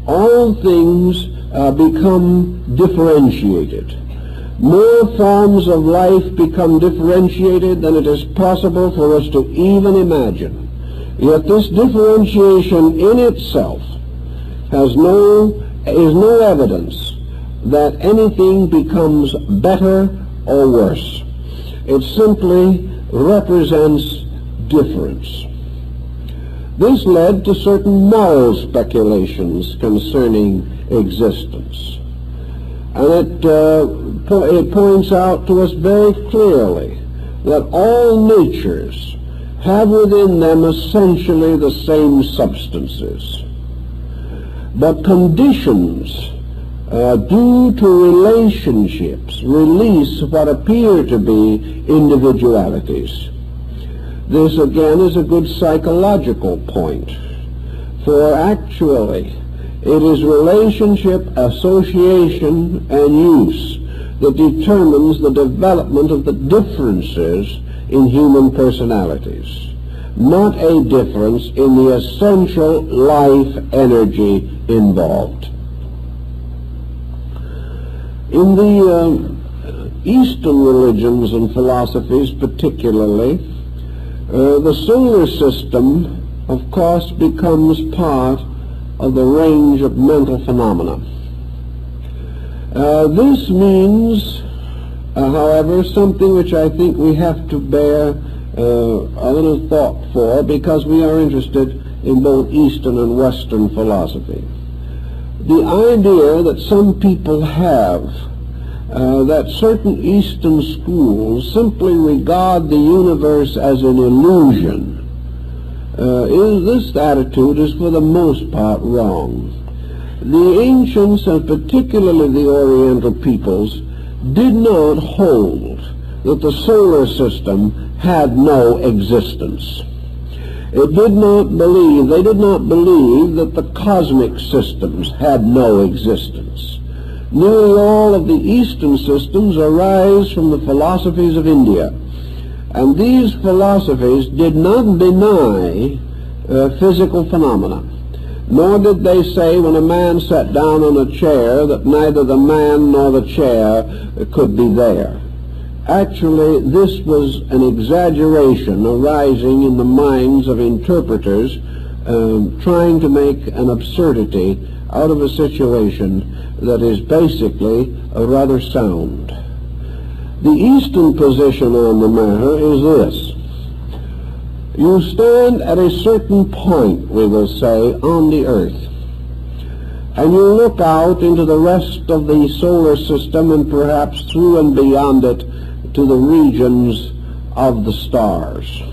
all things become differentiated. More forms of life become differentiated than it is possible for us to even imagine. Yet this differentiation in itself is no evidence that anything becomes better or worse. It simply represents difference. This led to certain moral speculations concerning existence. And it points out to us very clearly that all natures have within them essentially the same substances. But conditions due to relationships release what appear to be individualities. This again is a good psychological point, for actually it is relationship, association, and use that determines the development of the differences in human personalities, not a difference in the essential life energy involved. In the Eastern religions and philosophies particularly, the solar system, of course, becomes part of the range of mental phenomena. This means, however, something which I think we have to bear a little thought for, because we are interested in both Eastern and Western philosophy. The idea that some people have that certain Eastern schools simply regard the universe as an illusion, this attitude is for the most part wrong. The ancients, and particularly the Oriental peoples, did not hold that the solar system had no existence. They did not believe that the cosmic systems had no existence. Nearly all of the Eastern systems arise from the philosophies of India, and these philosophies did not deny physical phenomena, nor did they say when a man sat down on a chair that neither the man nor the chair could be there. Actually, this was an exaggeration arising in the minds of interpreters trying to make an absurdity out of a situation that is basically rather sound. The Eastern position on the matter is this. You stand at a certain point, we will say, on the earth, and you look out into the rest of the solar system and perhaps through and beyond it to the regions of the stars.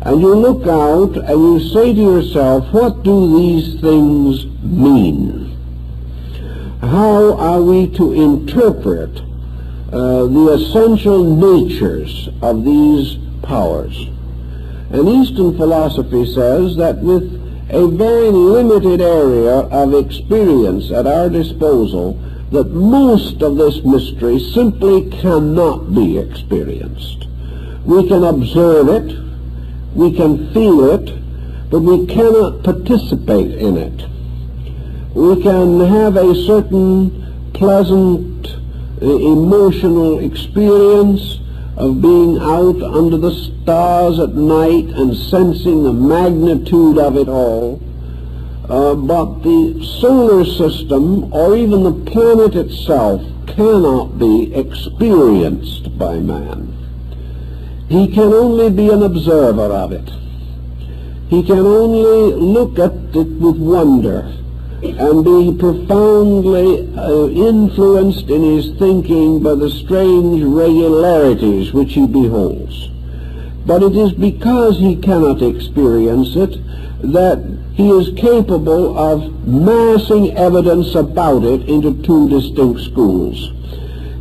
And you look out and you say to yourself, what do these things mean? How are we to interpret the essential natures of these powers? And Eastern philosophy says that with a very limited area of experience at our disposal, that most of this mystery simply cannot be experienced. We can observe it, we can feel it, but we cannot participate in it. We can have a certain pleasant emotional experience of being out under the stars at night and sensing the magnitude of it all, but the solar system or even the planet itself cannot be experienced by man. He can only be an observer of it. He can only look at it with wonder and be profoundly influenced in his thinking by the strange regularities which he beholds. But it is because he cannot experience it that he is capable of massing evidence about it into two distinct schools.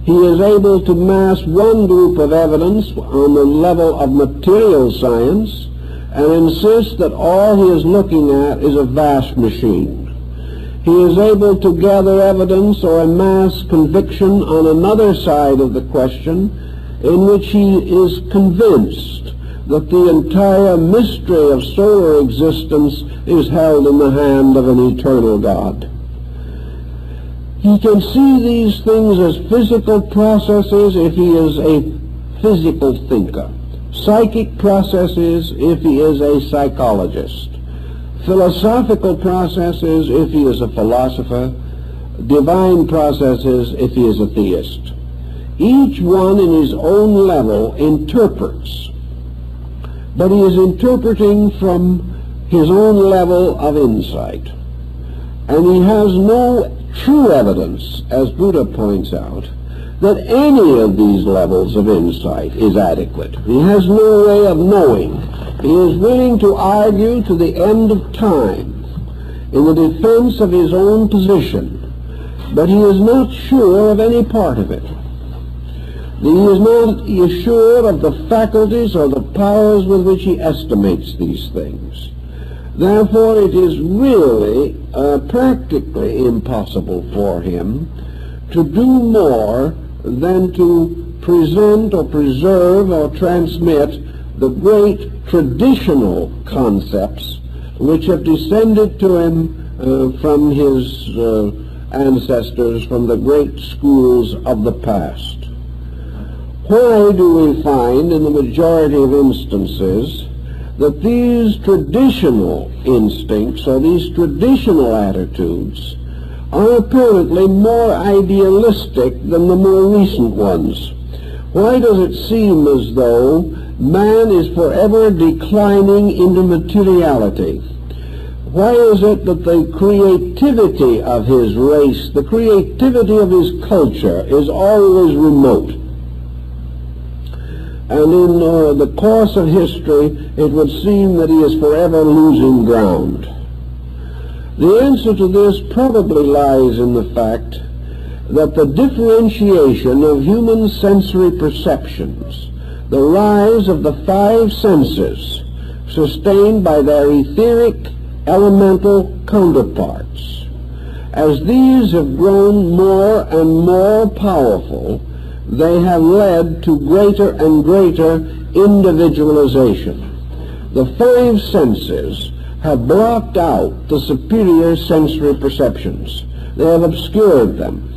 He is able to mass one group of evidence on the level of material science and insist that all he is looking at is a vast machine. He is able to gather evidence or amass conviction on another side of the question in which he is convinced that the entire mystery of solar existence is held in the hand of an eternal God. He can see these things as physical processes if he is a physical thinker, psychic processes if he is a psychologist, philosophical processes if he is a philosopher, divine processes if he is a theist. Each one in his own level interprets, but he is interpreting from his own level of insight. And he has no true evidence, as Buddha points out, that any of these levels of insight is adequate. He has no way of knowing. He is willing to argue to the end of time in the defense of his own position, but he is not sure of any part of it. He is not sure of the faculties or the powers with which he estimates these things. Therefore, it is really practically impossible for him to do more than to present or preserve or transmit the great traditional concepts which have descended to him from his ancestors, from the great schools of the past. Why do we find in the majority of instances that these traditional instincts or these traditional attitudes are apparently more idealistic than the more recent ones? Why does it seem as though man is forever declining into materiality? Why is it that the creativity of his race, the creativity of his culture is always remote? And in the course of history, it would seem that he is forever losing ground. The answer to this probably lies in the fact that the differentiation of human sensory perceptions, the rise of the five senses, sustained by their etheric, elemental counterparts, as these have grown more and more powerful, they have led to greater and greater individualization. The five senses have blocked out the superior sensory perceptions. They have obscured them.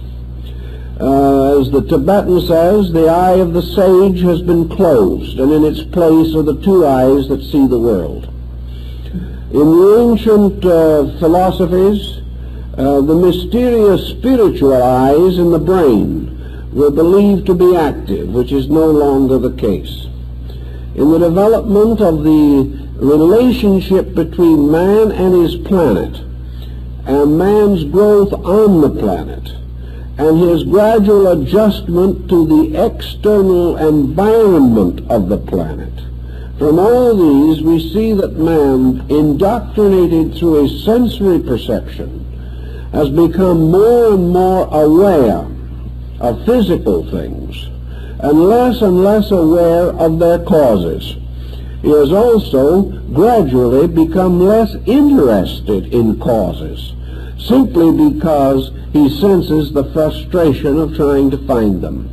As the Tibetan says, the eye of the sage has been closed, and in its place are the two eyes that see the world. In the ancient philosophies, the mysterious spiritual eyes in the brain were believed to be active, which is no longer the case. In the development of the relationship between man and his planet, and man's growth on the planet, and his gradual adjustment to the external environment of the planet, from all these we see that man, indoctrinated through his sensory perception, has become more and more aware of physical things and less aware of their causes. He has also gradually become less interested in causes, simply because he senses the frustration of trying to find them.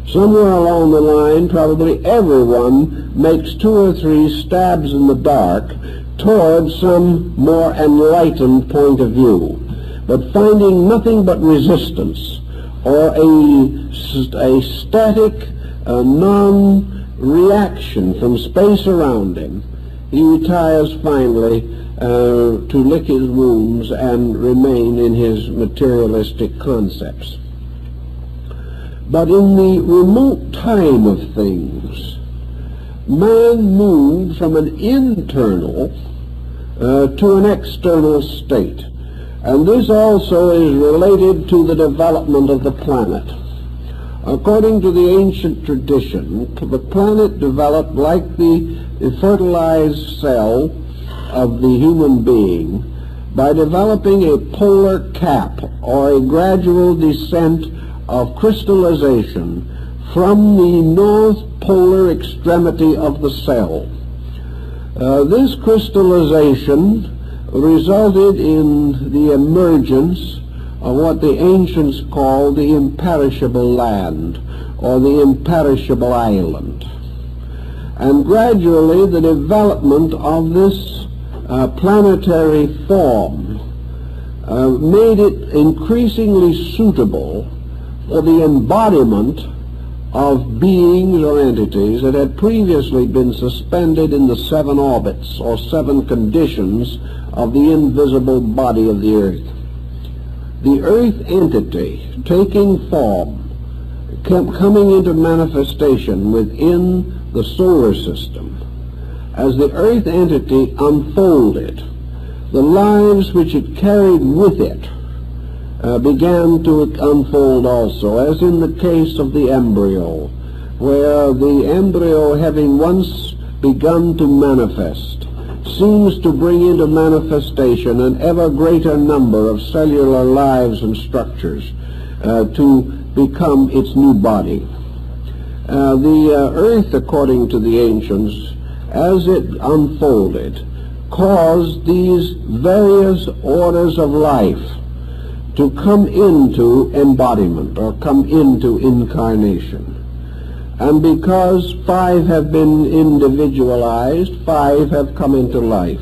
Somewhere along the line, probably everyone makes 2 or 3 stabs in the dark toward some more enlightened point of view, but finding nothing but resistance or a static, non-reaction from space around him, he retires finally to lick his wounds and remain in his materialistic concepts. But in the remote time of things, man moved from an internal to an external state. And this also is related to the development of the planet. According to the ancient tradition, the planet developed like the fertilized cell of the human being by developing a polar cap, or a gradual descent of crystallization from the north polar extremity of the cell. This crystallization resulted in the emergence of what the ancients called the imperishable land, or the imperishable island. And gradually the development of this planetary form made it increasingly suitable for the embodiment of beings or entities that had previously been suspended in the 7 orbits, or 7 conditions of the invisible body of the earth. The earth entity taking form, coming into manifestation within the solar system. As the earth entity unfolded, the lives which it carried with it began to unfold also, as in the case of the embryo, where the embryo, having once begun to manifest, seems to bring into manifestation an ever greater number of cellular lives and structures to become its new body. The earth, according to the ancients, as it unfolded, caused these various orders of life to come into embodiment, or come into incarnation. And because 5 have been individualized, 5 have come into life.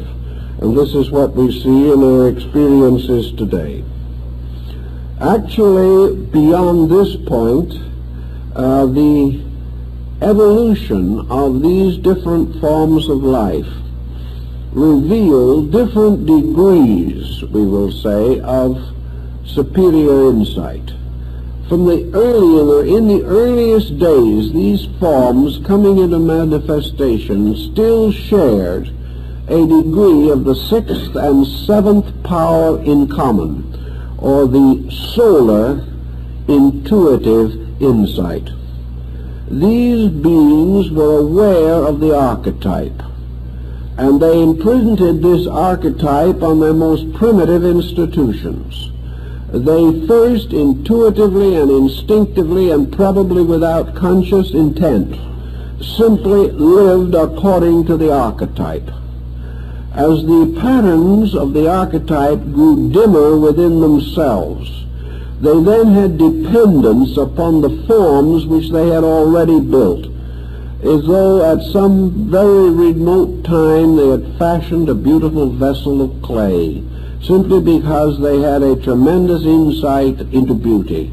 And this is what we see in our experiences today. Actually, beyond this point, the evolution of these different forms of life reveal different degrees, we will say, of superior insight. From the in the earliest days, these forms coming into manifestation still shared a degree of the 6th and 7th power in common, or the solar intuitive insight. These beings were aware of the archetype, and they imprinted this archetype on their most primitive institutions. They first intuitively and instinctively, and probably without conscious intent, simply lived according to the archetype. As the patterns of the archetype grew dimmer within themselves, they then had dependence upon the forms which they had already built, as though at some very remote time they had fashioned a beautiful vessel of clay, simply because they had a tremendous insight into beauty.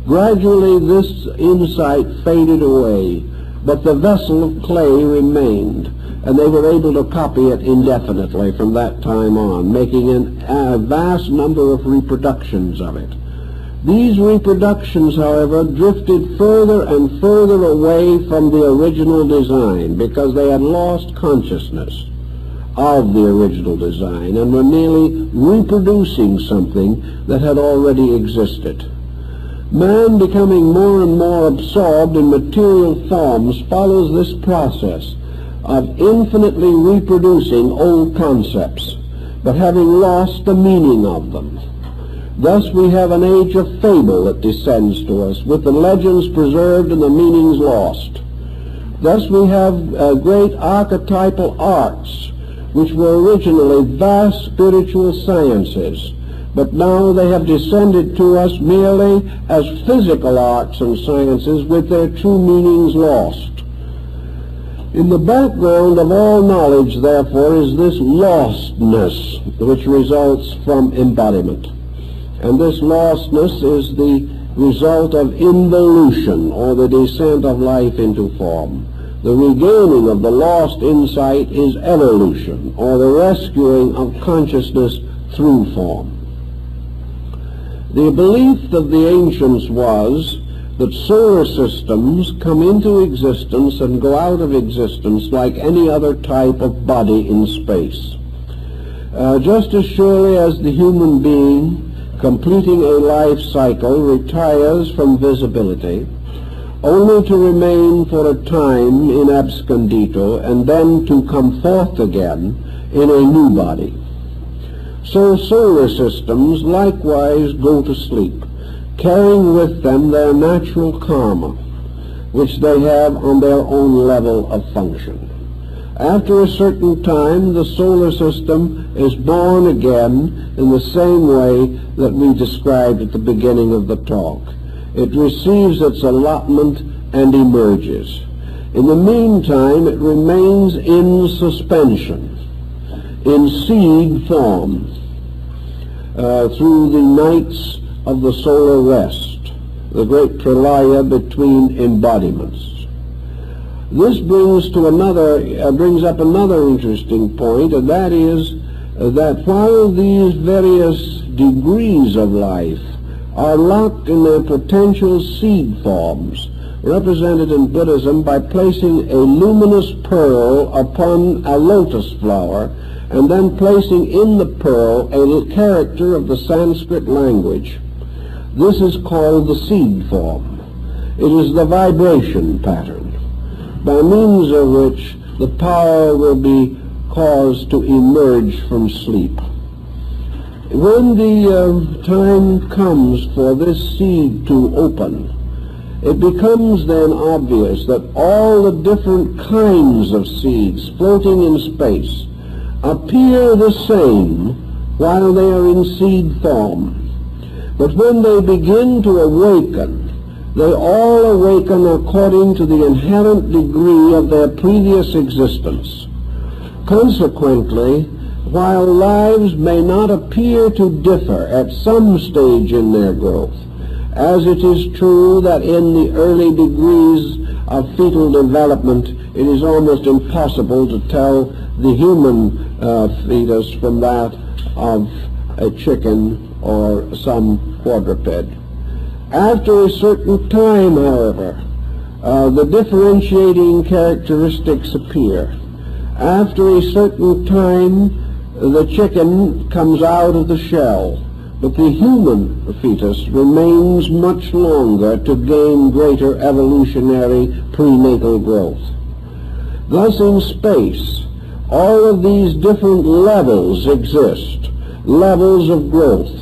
Gradually this insight faded away, but the vessel of clay remained, and they were able to copy it indefinitely from that time on, making a vast number of reproductions of it. These reproductions, however, drifted further and further away from the original design, because they had lost consciousness of the original design and were merely reproducing something that had already existed. Man, becoming more and more absorbed in material forms, follows this process of infinitely reproducing old concepts, but having lost the meaning of them. Thus we have an age of fable that descends to us, with the legends preserved and the meanings lost. Thus we have great archetypal arts, which were originally vast spiritual sciences, but now they have descended to us merely as physical arts and sciences with their true meanings lost. In the background of all knowledge, therefore, is this lostness which results from embodiment. And this lostness is the result of involution, or the descent of life into form. The regaining of the lost insight is evolution, or the rescuing of consciousness through form. The belief of the ancients was that solar systems come into existence and go out of existence like any other type of body in space. Just as surely as the human being, completing a life cycle, retires from visibility, only to remain for a time in abscondito and then to come forth again in a new body. So solar systems likewise go to sleep, carrying with them their natural karma, which they have on their own level of function. After a certain time, the solar system is born again in the same way that we described at the beginning of the talk. It receives its allotment and emerges. In the meantime, it remains in suspension, in seed form, through the nights of the solar rest, the great pralaya between embodiments. This brings up another interesting point, and that is that while these various degrees of life are locked in their potential seed forms, represented in Buddhism by placing a luminous pearl upon a lotus flower, and then placing in the pearl a character of the Sanskrit language. This is called the seed form. It is the vibration pattern, by means of which the power will be caused to emerge from sleep. When the time comes for this seed to open, it becomes then obvious that all the different kinds of seeds floating in space appear the same while they are in seed form. But when they begin to awaken, they all awaken according to the inherent degree of their previous existence. Consequently, while lives may not appear to differ at some stage in their growth, as it is true that in the early degrees of fetal development it is almost impossible to tell the human fetus from that of a chicken or some quadruped. After a certain time, however, the differentiating characteristics appear. After a certain time, the chicken comes out of the shell, but the human fetus remains much longer to gain greater evolutionary prenatal growth. Thus in space, all of these different levels exist, levels of growth.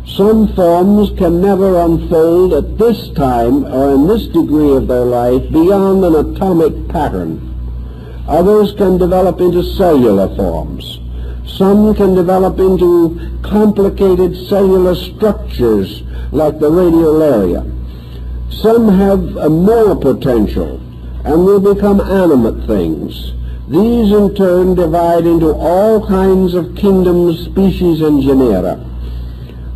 Some forms can never unfold at this time or in this degree of their life beyond an atomic pattern. Others can develop into cellular forms. Some can develop into complicated cellular structures like the radiolaria. Some have more potential and will become animate things. These in turn divide into all kinds of kingdoms, species, and genera.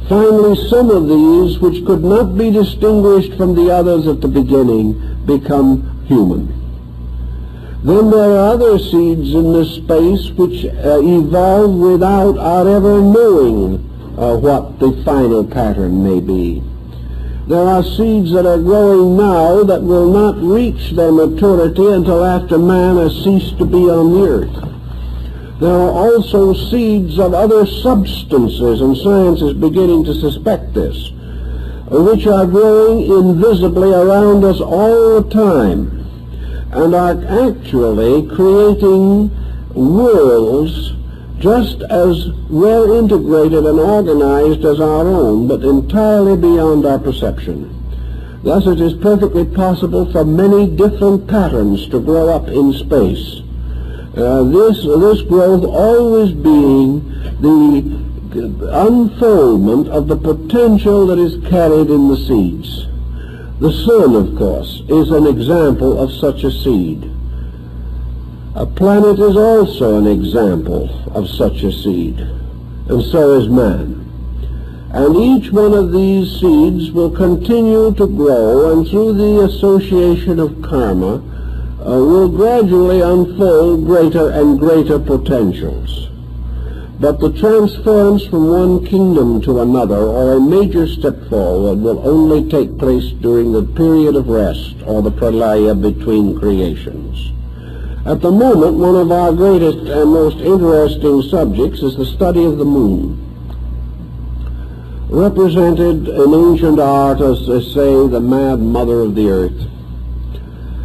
Finally, some of these, which could not be distinguished from the others at the beginning, become human. Then there are other seeds in this space which evolve without our ever knowing what the final pattern may be. There are seeds that are growing now that will not reach their maturity until after man has ceased to be on the earth. There are also seeds of other substances, and science is beginning to suspect this, which are growing invisibly around us all the time, and are actually creating worlds just as well integrated and organized as our own, but entirely beyond our perception. Thus it is perfectly possible for many different patterns to grow up in space. This growth always being the unfoldment of the potential that is carried in the seeds. The sun, of course, is an example of such a seed. A planet is also an example of such a seed, and so is man. And each one of these seeds will continue to grow, and through the association of karma, will gradually unfold greater and greater potentials. But the transference from one kingdom to another, or a major step forward, will only take place during the period of rest, or the pralaya between creations. At the moment, one of our greatest and most interesting subjects is the study of the moon, represented in ancient art as, say, the mad mother of the earth.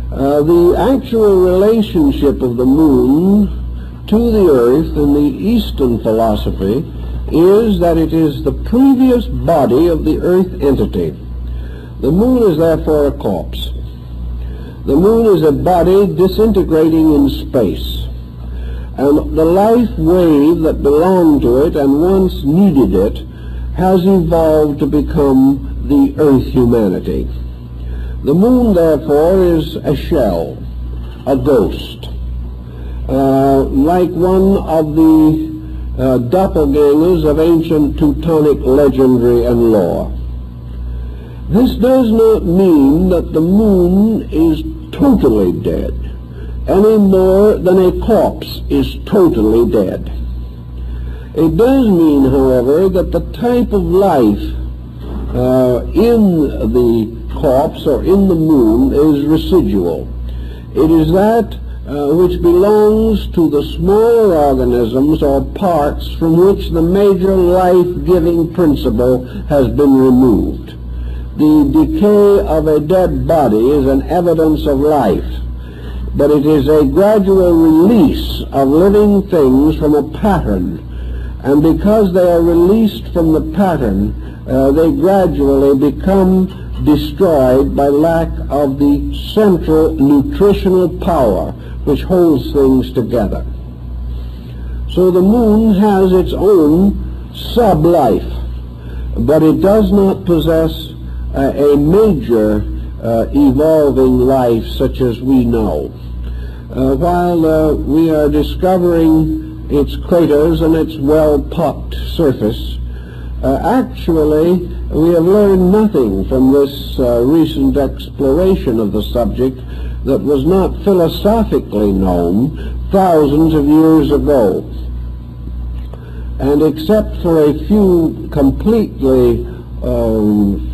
The actual relationship of the moon to the earth in the Eastern philosophy is that it is the previous body of the earth entity. The moon is therefore a corpse. The moon is a body disintegrating in space, and the life wave that belonged to it and once needed it has evolved to become the earth humanity. The moon, therefore, is a shell, a ghost, like one of the doppelgangers of ancient Teutonic legendary and lore. This does not mean that the moon is totally dead, any more than a corpse is totally dead. It does mean, however, that the type of life in the corpse or in the moon is residual. It is that which belongs to the smaller organisms or parts from which the major life-giving principle has been removed. The decay of a dead body is an evidence of life, but it is a gradual release of living things from a pattern, and because they are released from the pattern, they gradually become destroyed by lack of the central nutritional power which holds things together. So the moon has its own sub-life, but it does not possess a major evolving life such as we know. While we are discovering its craters and its well-pocked surface, actually we have learned nothing from this recent exploration of the subject that was not philosophically known thousands of years ago. And except for a few completely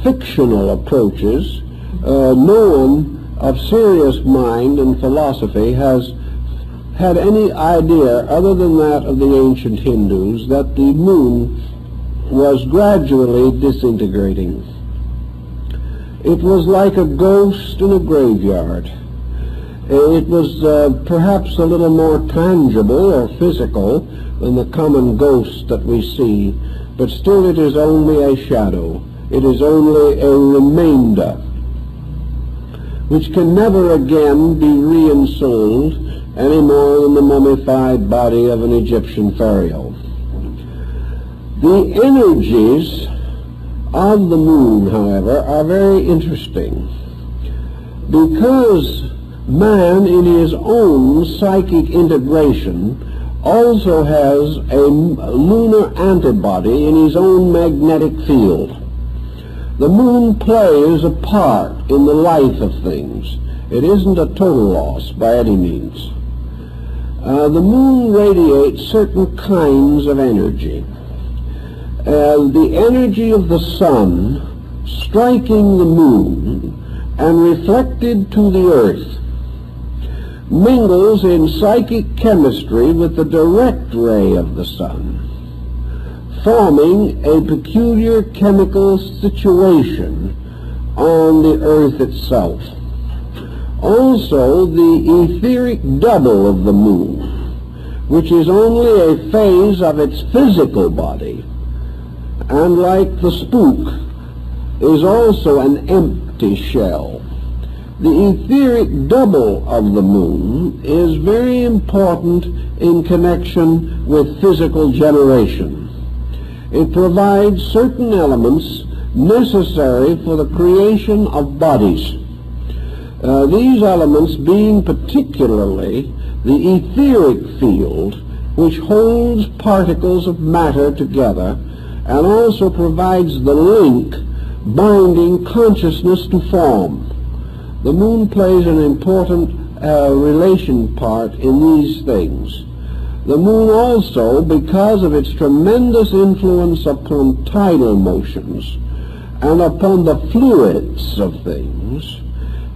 fictional approaches, no one of serious mind and philosophy has had any idea other than that of the ancient Hindus that the moon was gradually disintegrating. It was like a ghost in a graveyard. It was perhaps a little more tangible or physical than the common ghost that we see, but still it is only a shadow. It is only a remainder, which can never again be reinsouled any more than the mummified body of an Egyptian pharaoh. The energies of the moon, however, are very interesting, because man in his own psychic integration also has a lunar antibody in his own magnetic field. The moon plays a part in the life of things. It isn't a total loss by any means. The moon radiates certain kinds of energy. The energy of the sun striking the moon and reflected to the earth mingles in psychic chemistry with the direct ray of the sun, forming a peculiar chemical situation on the earth itself. Also, the etheric double of the moon, which is only a phase of its physical body, and like the spook, is also an empty shell. The etheric double of the moon is very important in connection with physical generation. It provides certain elements necessary for the creation of bodies. These elements being particularly the etheric field, which holds particles of matter together and also provides the link binding consciousness to form. The moon plays an important relation part in these things. The moon also, because of its tremendous influence upon tidal motions and upon the fluids of things,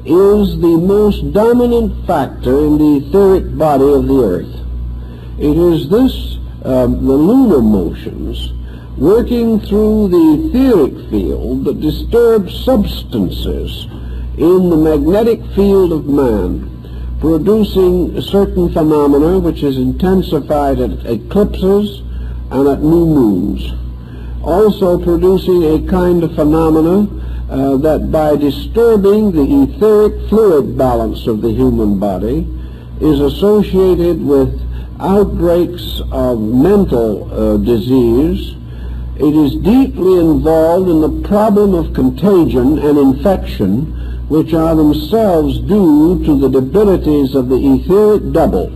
is the most dominant factor in the etheric body of the earth. It is this, the lunar motions, working through the etheric field that disturbs substances in the magnetic field of man, producing certain phenomena which is intensified at eclipses and at new moons. Also producing a kind of phenomena that by disturbing the etheric fluid balance of the human body is associated with outbreaks of mental disease. It is deeply involved in the problem of contagion and infection, which are themselves due to the debilities of the etheric double.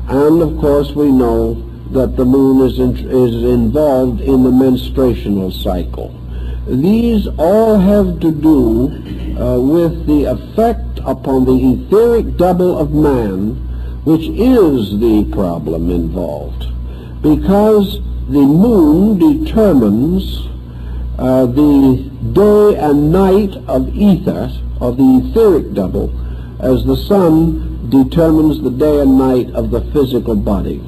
And of course we know that the moon is involved in the menstruational cycle. These all have to do with the effect upon the etheric double of man, which is the problem involved, because the moon determines the day and night of ether, of the etheric double, as the sun determines the day and night of the physical body.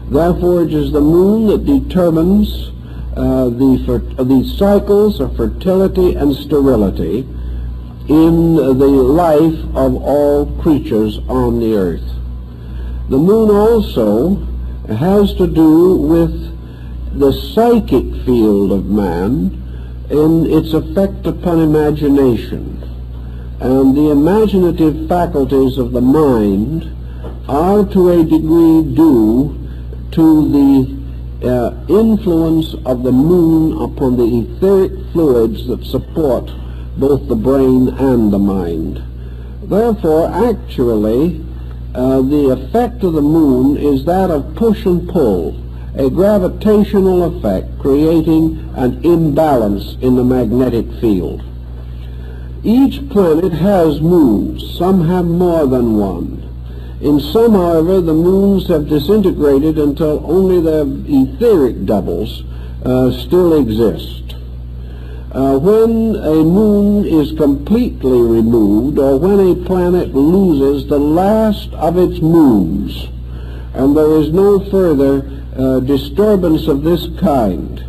Therefore, it is the moon that determines the cycles of fertility and sterility in the life of all creatures on the earth. The moon also has to do with the psychic field of man in its effect upon imagination. And the imaginative faculties of the mind are to a degree due to the influence of the moon upon the etheric fluids that support both the brain and the mind. Therefore, actually, the effect of the moon is that of push and pull, a gravitational effect creating an imbalance in the magnetic field. Each planet has moons. Some have more than one. In some, however, the moons have disintegrated until only their etheric doubles still exist. When a moon is completely removed, or when a planet loses the last of its moons, and there is no further disturbance of this kind,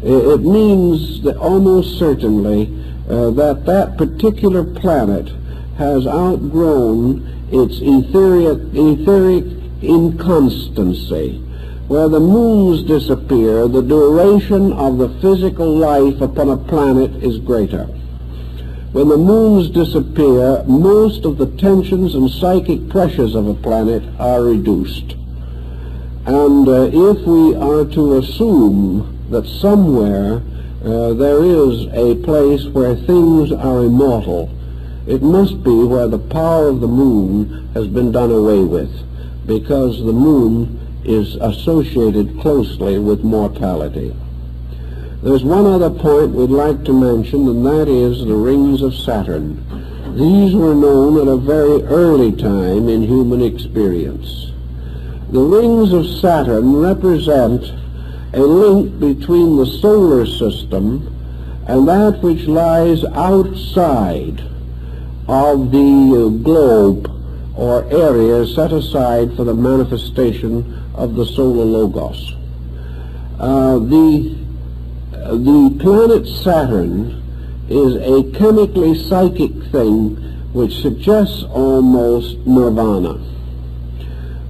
it means that almost certainly that that particular planet has outgrown its etheric inconstancy. Where the moons disappear, the duration of the physical life upon a planet is greater. When the moons disappear, most of the tensions and psychic pressures of a planet are reduced. And if we are to assume that somewhere there is a place where things are immortal, it must be where the power of the moon has been done away with, because the moon is associated closely with mortality. There's one other point we'd like to mention, and that is the rings of Saturn. These were known at a very early time in human experience. The rings of Saturn represent a link between the solar system and that which lies outside of the globe or area set aside for the manifestation of the solar logos. The planet Saturn is a chemically psychic thing which suggests almost nirvana.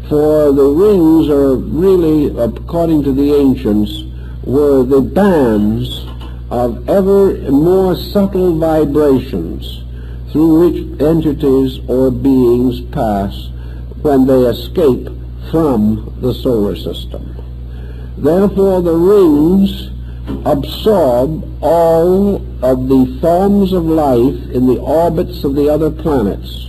For the rings are really, according to the ancients, were the bands of ever more subtle vibrations through which entities or beings pass when they escape from the solar system. Therefore, the rings absorb all of the forms of life in the orbits of the other planets,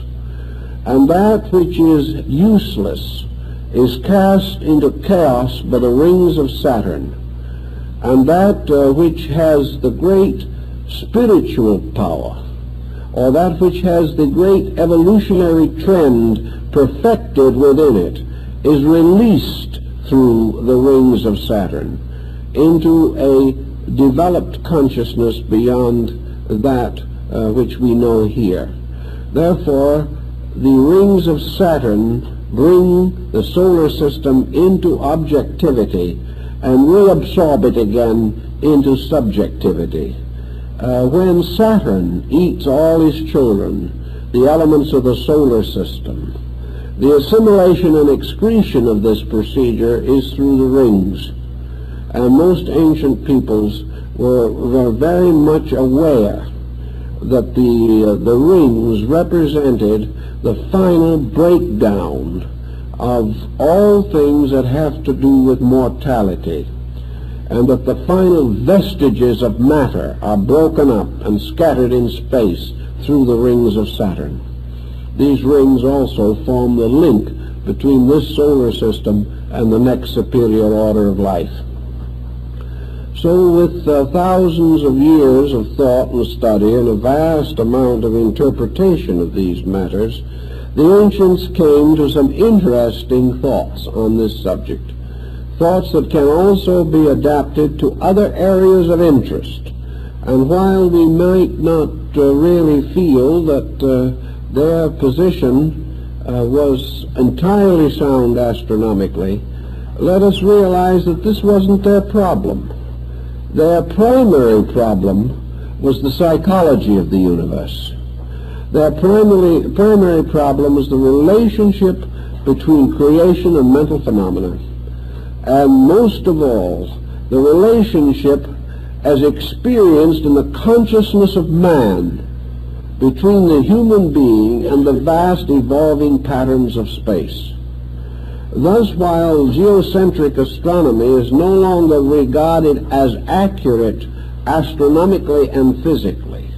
and that which is useless is cast into chaos by the rings of Saturn, and that which has the great spiritual power, or that which has the great evolutionary trend perfected within it, is released through the rings of Saturn into a developed consciousness beyond that which we know here. Therefore, the rings of Saturn bring the solar system into objectivity and reabsorb it again into subjectivity. When Saturn eats all his children, the elements of the solar system, the assimilation and excretion of this procedure is through the rings. And most ancient peoples were very much aware that the rings represented the final breakdown of all things that have to do with mortality, and that the final vestiges of matter are broken up and scattered in space through the rings of Saturn. These rings also form the link between this solar system and the next superior order of life. So with thousands of years of thought and study and a vast amount of interpretation of these matters, the ancients came to some interesting thoughts on this subject, thoughts that can also be adapted to other areas of interest. And while we might not really feel that their position was entirely sound astronomically, let us realize that this wasn't their problem. Their primary problem was the psychology of the universe. Their primary problem was the relationship between creation and mental phenomena, and most of all, the relationship as experienced in the consciousness of man between the human being and the vast evolving patterns of space. Thus, while geocentric astronomy is no longer regarded as accurate astronomically and physically,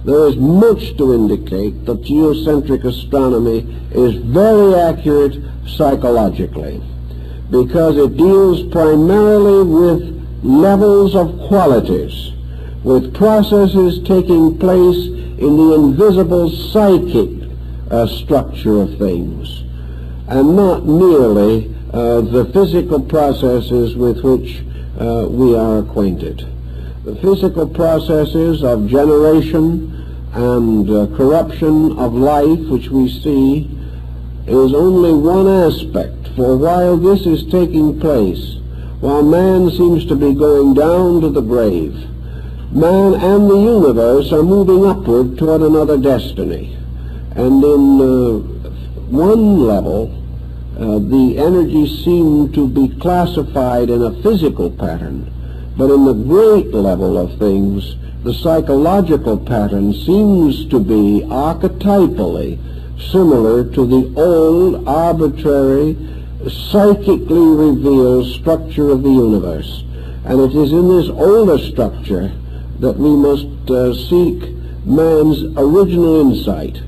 there is much to indicate that geocentric astronomy is very accurate psychologically, because it deals primarily with levels of qualities, with processes taking place in the invisible psychic structure of things, and not merely the physical processes with which we are acquainted. The physical processes of generation and corruption of life, which we see, is only one aspect. For while this is taking place, while man seems to be going down to the grave, man and the universe are moving upward toward another destiny. And in one level, the energies seem to be classified in a physical pattern, but in the great level of things, the psychological pattern seems to be archetypally similar to the old, arbitrary, psychically revealed structure of the universe. And it is in this older structure that we must seek man's original insight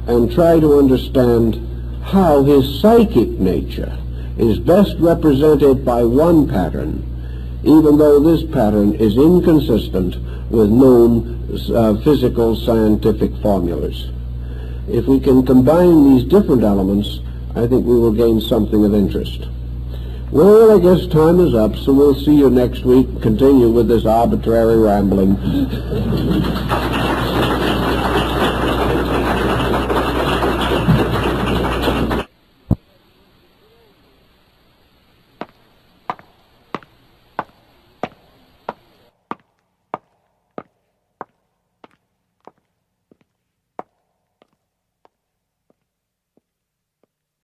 and try to understand how his psychic nature is best represented by one pattern, even though this pattern is inconsistent with known physical scientific formulas. If we can combine these different elements, I think we will gain something of interest. Well, I guess time is up, so we'll see you next week, continue with this arbitrary rambling.